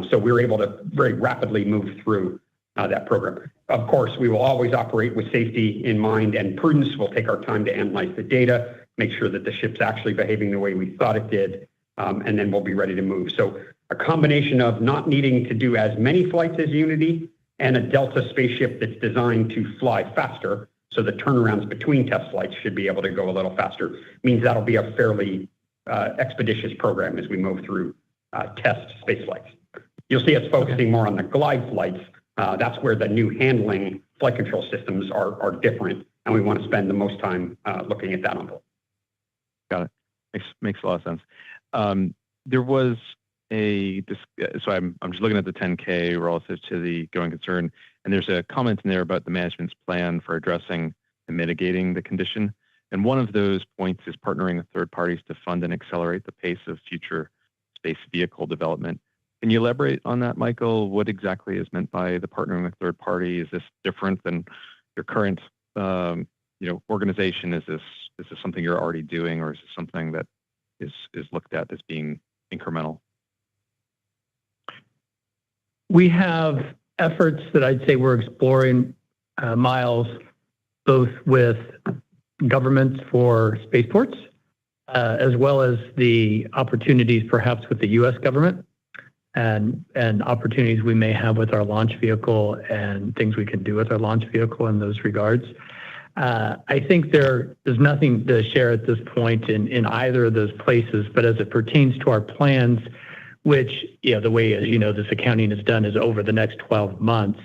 So we're able to very rapidly move through that program. Of course, we will always operate with safety in mind and prudence. We'll take our time to analyze the data, make sure that the ship's actually behaving the way we thought it did, and then we'll be ready to move. So a combination of not needing to do as many flights as Unity and a Delta spaceship that's designed to fly faster, so the turnarounds between test flights should be able to go a little faster, means that'll be a fairly expeditious program as we move through test space flights. You'll see us focusing more on the glide flights. That's where the new handling flight control systems are different, and we want to spend the most time looking at that envelope. Got it. Makes a lot of sense. There was so I'm just looking at the 10K relative to the going concern, and there's a comment in there about the management's plan for addressing and mitigating the condition. And one of those points is partnering with third parties to fund and accelerate the pace of future space vehicle development. Can you elaborate on that, Michael? What exactly is meant by the partnering with third party? Is this different than your current organization? Is this something you're already doing, or is this something that is looked at as being incremental? We have efforts that I'd say we're exploring, Miles, both with governments for spaceports, as well as the opportunities perhaps with the U.S. government and opportunities we may have with our launch vehicle and things we can do with our launch vehicle in those regards. I think there's nothing to share at this point in either of those places, but as it pertains to our plans, which, the way, as you know, this accounting is done is over the next 12 months,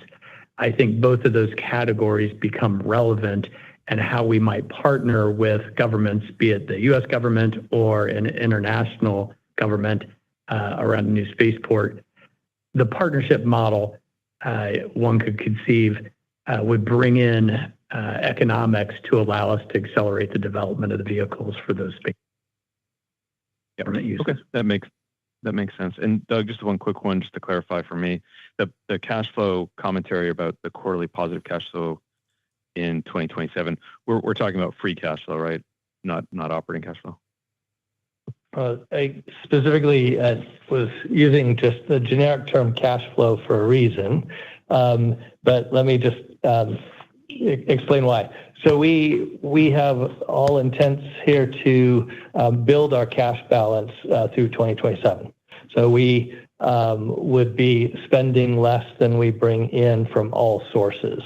I think both of those categories become relevant, and how we might partner with governments, be it the U.S. government or an international government around a new spaceport. The partnership model, one could conceive, would bring in economics to allow us to accelerate the development of the vehicles for those space government uses. Okay, that makes sense. And Doug, just one quick one, just to clarify for me, the cash flow commentary about the quarterly positive cash flow in 2027, we're talking about free cash flow, right? Not operating cash flow. I specifically was using just the generic term cash flow for a reason, but let me just explain why. So we have all intents here to build our cash balance through 2027. So we would be spending less than we bring in from all sources.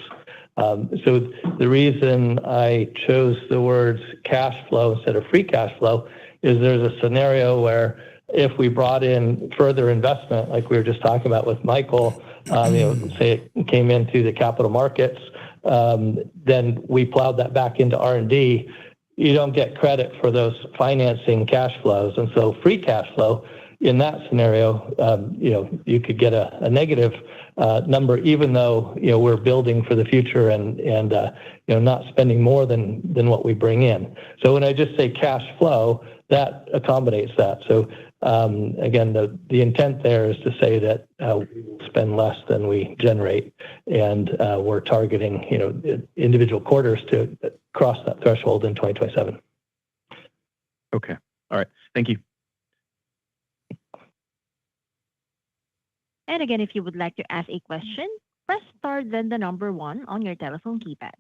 So the reason I chose the words cash flow instead of free cash flow is there's a scenario where if we brought in further investment, like we were just talking about with Michael, say it came in through the capital markets, then we plowed that back into R&D. You don't get credit for those financing cash flows. And so free cash flow in that scenario, you could get a negative number, even though, we're building for the future and not spending more than what we bring in. So when I just say cash flow, that accommodates that. So again, the intent there is to say that we will spend less than we generate, and we're targeting, individual quarters to cross that threshold in 2027. Okay. All right. Thank you. And again, if you would like to ask a question, press star then the number 1 on your telephone keypad.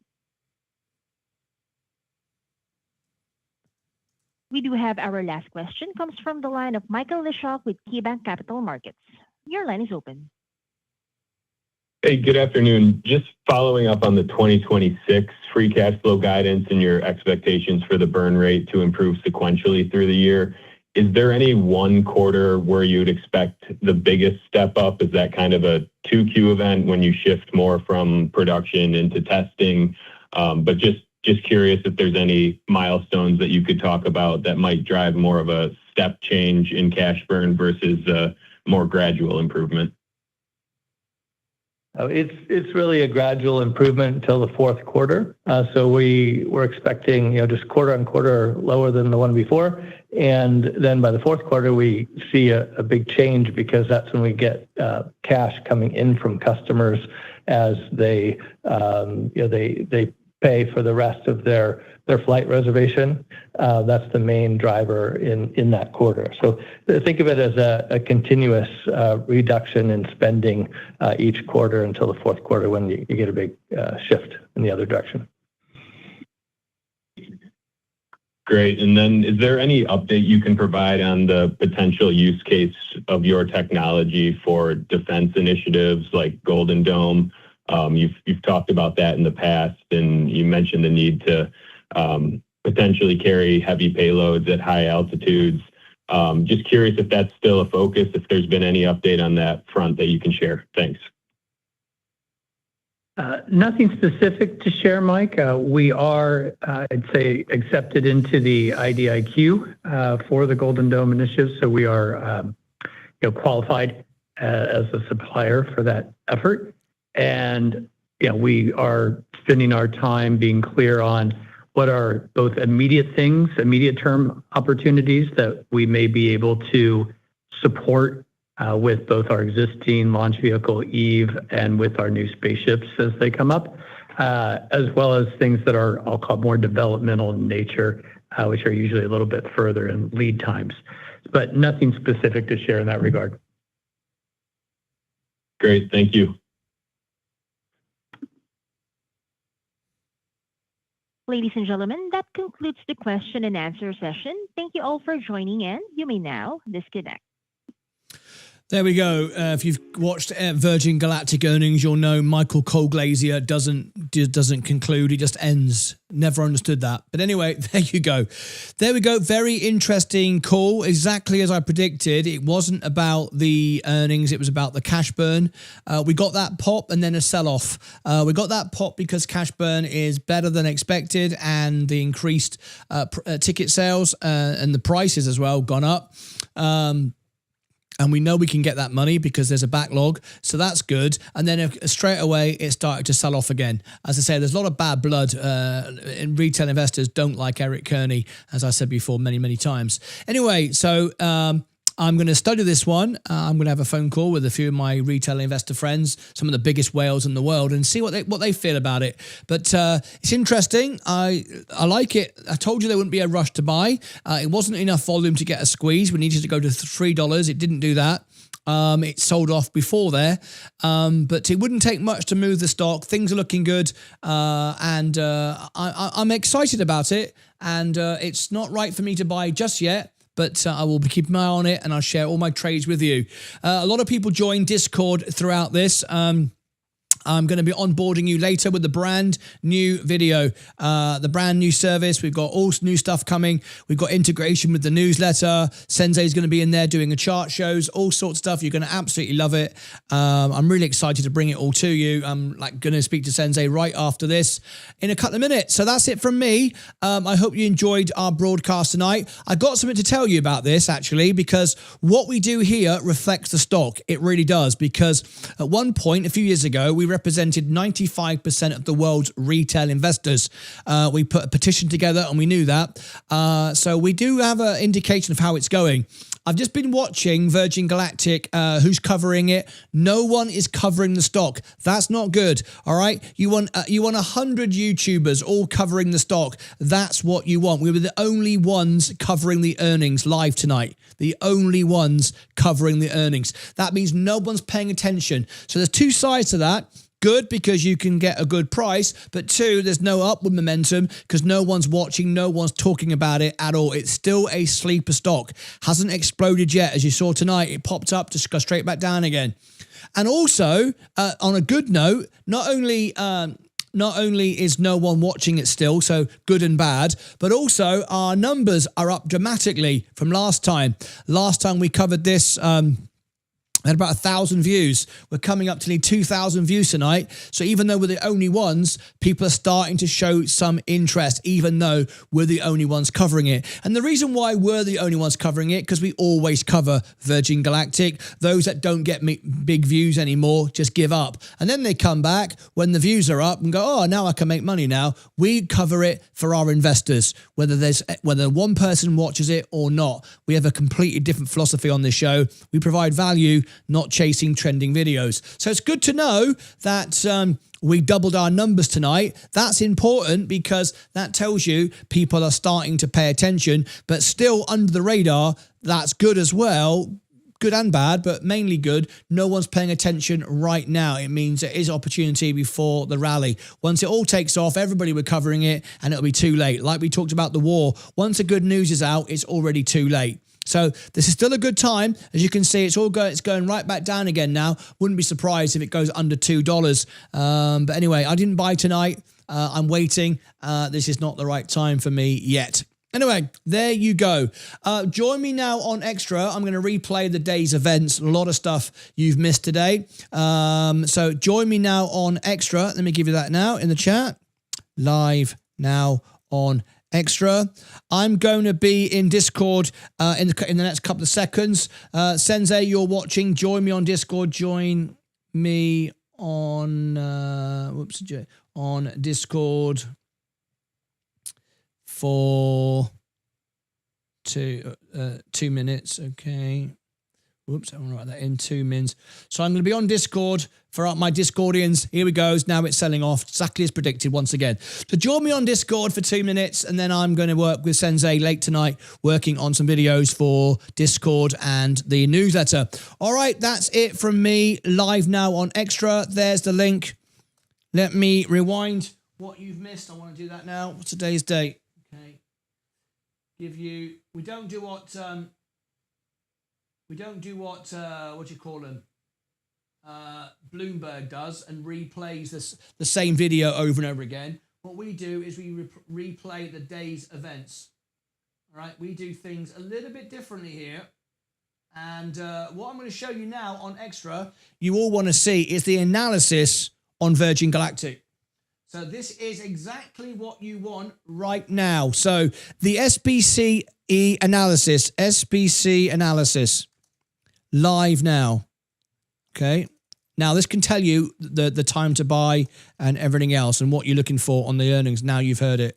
We do have our last question, comes from the line of Michael Leshock with KeyBanc Capital Markets. Your line is open. Hey, good afternoon. Just following up on the 2026 free cash flow guidance and your expectations for the burn rate to improve sequentially through the year. Is there any one quarter where you would expect the biggest step up? Is that kind of a 2Q event when you shift more from production into testing? But just curious if there's any milestones that you could talk about that might drive more of a step change in cash burn versus a more gradual improvement. It's really a gradual improvement until the fourth quarter. So we're expecting, just quarter on quarter lower than the one before. And then by the fourth quarter, we see a big change because that's when we get cash coming in from customers as they pay for the rest of their flight reservation. That's the main driver in that quarter. So think of it as a continuous reduction in spending each quarter until the fourth quarter when you get a big shift in the other direction. Great. And then is there any update you can provide on the potential use case of your technology for defense initiatives like Golden Dome? You've talked about that in the past, and you mentioned the need to potentially carry heavy payloads at high altitudes. Just curious if that's still a focus, if there's been any update on that front that you can share. Thanks. Nothing specific to share, Mike. We are, I'd say, accepted into the IDIQ for the Golden Dome initiative, so we are qualified as a supplier for that effort. And we are spending our time being clear on what are both immediate things, immediate term opportunities that we may be able to support with both our existing launch vehicle Eve and with our new spaceships as they come up, as well as things that are, I'll call, more developmental in nature, which are usually a little bit further in lead times, but nothing specific to share in that regard. Great, thank you. Ladies and gentlemen, that concludes the question and answer session. Thank you all for joining in. You may now disconnect. There we go. If you've watched Virgin Galactic earnings, you'll know Michael Colglazier doesn't conclude. He just ends. Never understood that. But anyway, there you go. There we go. Very interesting call. Exactly as I predicted. It wasn't about the earnings. It was about the cash burn. We got that pop and then a sell-off. We got that pop because cash burn is better than expected and the increased ticket sales and the prices as well gone up. And we know we can get that money because there's a backlog. So that's good. And then straight away, it started to sell off again. As I say, there's a lot of bad blood. And retail investors don't like Eric Kearney, as I said before many, many times. Anyway, so I'm going to study this one. I'm going to have a phone call with a few of my retail investor friends, some of the biggest whales in the world, and see what they feel about it. But it's interesting. I like it. I told you there wouldn't be a rush to buy. It wasn't enough volume to get a squeeze. We needed to go to $3. It didn't do that. It sold off before there, but it wouldn't take much to move the stock. Things are looking good, and I'm excited about it. And it's not right for me to buy just yet. But I will be keeping my eye on it and I'll share all my trades with you. A lot of people join Discord throughout this. I'm going to be onboarding you later with the brand new video, the brand new service. We've got all new stuff coming. We've got integration with the newsletter. Sensei is going to be in there doing a chart shows, all sorts of stuff. You're going to absolutely love it. I'm really excited to bring it all to you. I'm going to speak to Sensei right after this in a couple of minutes. So that's it from me. I hope you enjoyed our broadcast tonight. I got something to tell you about this actually, because what we do here reflects the stock. It really does, because at one point a few years ago, we represented 95% of the world's retail investors. We put a petition together and we knew that. So we do have an indication of how it's going. I've just been watching Virgin Galactic, who's covering it. No one is covering the stock. That's not good. All right. You want 100 YouTubers all covering the stock. That's what you want. We were the only ones covering the earnings live tonight. The only ones covering the earnings. That means no one's paying attention. So there's two sides to that. Good, because you can get a good price, but two, there's no upward momentum because no one's watching, no one's talking about it at all. It's still a sleeper stock. Hasn't exploded yet. As you saw tonight, it popped up to go straight back down again. And also, on a good note, not only is no one watching it still, so good and bad, but also our numbers are up dramatically from last time. Last time we covered this, we had about 1,000 views. We're coming up to nearly 2,000 views tonight. So even though we're the only ones, people are starting to show some interest, even though we're the only ones covering it. And the reason why we're the only ones covering it, because we always cover Virgin Galactic. Those that don't get big views anymore just give up. And then they come back when the views are up and go, oh, now I can make money now. We cover it for our investors, whether one person watches it or not. We have a completely different philosophy on this show. We provide value, not chasing trending videos. So it's good to know that we doubled our numbers tonight. That's important because that tells you people are starting to pay attention, but still under the radar. That's good as well. Good and bad, but mainly good. No one's paying attention right now. It means there is opportunity before the rally. Once it all takes off, everybody will be covering it and it'll be too late. Like we talked about the war. Once the good news is out, it's already too late. So this is still a good time. As you can see, it's going right back down again now. Wouldn't be surprised if it goes under $2. But anyway, I didn't buy tonight. I'm waiting. This is not the right time for me yet. Anyway, there you go. Join me now on Extra. I'm going to replay the day's events. A lot of stuff you've missed today. So join me now on Extra. Let me give you that now in the chat. Live now on Extra. I'm going to be in Discord in the next couple of seconds. Sensei, you're watching. Join me on Discord. Join me on on Discord for 2 minutes. Okay. Whoops, I want to write that in 2 minutes. So I'm going to be on Discord for my Discordians. Here we go. Now it's selling off exactly as predicted once again. So join me on Discord for 2 minutes, and then I'm going to work with Sensei late tonight, working on some videos for Discord and the newsletter. All right, that's it from me. Live now on Extra. There's the link. Let me rewind what you've missed. I want to do that now. What's today's date? Okay. We don't do what what do you call them? Bloomberg does and replays the same video over and over again. What we do is we replay the day's events. All right, we do things a little bit differently here. And what I'm going to show you now on Extra, you all want to see, is the analysis on Virgin Galactic. So this is exactly what you want right now. So the SPCE analysis, live now. Okay. Now this can tell you the time to buy and everything else and what you're looking for on the earnings. Now you've heard it.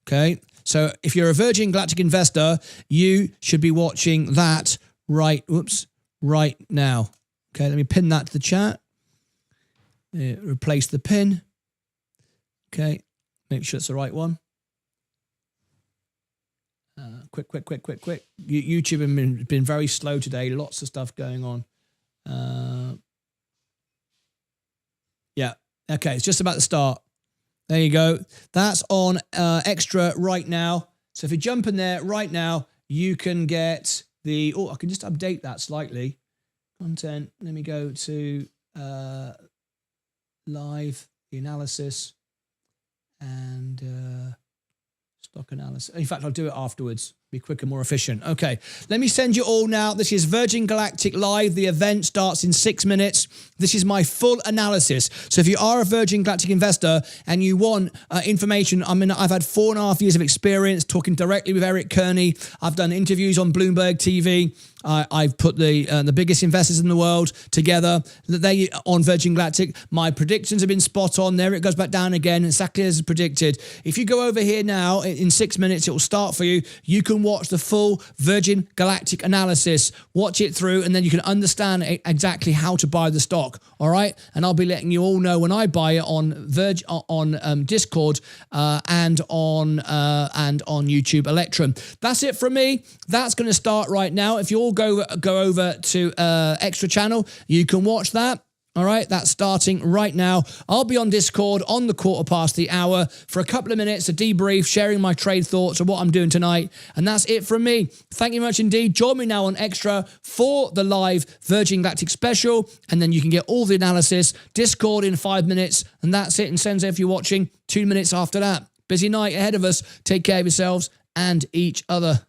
Okay. So if you're a Virgin Galactic investor, you should be watching that right now. Okay. Let me pin that to the chat. Replace the pin. Okay, make sure it's the right one. Quick. YouTube has been very slow today. Lots of stuff going on. Yeah, okay, it's just about to start. There you go. That's on Extra right now. So if you jump in there right now, you can get the... Oh, I can just update that slightly. Content. Let me go to live, the analysis. And stock analysis. In fact, I'll do it afterwards. Be quicker, more efficient. Okay, let me send you all now. This is Virgin Galactic Live. The event starts in 6 minutes. This is my full analysis. So if you are a Virgin Galactic investor and you want information, I've had 4.5 years of experience talking directly with Eric Kearney. I've done interviews on Bloomberg TV. I've put the biggest investors in the world together. They on Virgin Galactic. My predictions have been spot on. There it goes back down again, exactly as predicted. If you go over here now, in 6 minutes, it will start for you. You can watch the full Virgin Galactic analysis. Watch it through, and then you can understand exactly how to buy the stock. All right, and I'll be letting you all know when I buy it on Discord and on YouTube Electrum. That's it from me. That's going to start right now. If you all go over to Extra channel, you can watch that. All right, that's starting right now. I'll be on Discord on the 1:15 for a couple of minutes, a debrief, sharing my trade thoughts of what I'm doing tonight. And that's it from me. Thank you much indeed. Join me now on Extra for the live Virgin Galactic special. And then you can get all the analysis. Discord in 5 minutes. And that's it. And Sensei, if you're watching, 2 minutes after that. Busy night ahead of us. Take care of yourselves and each other.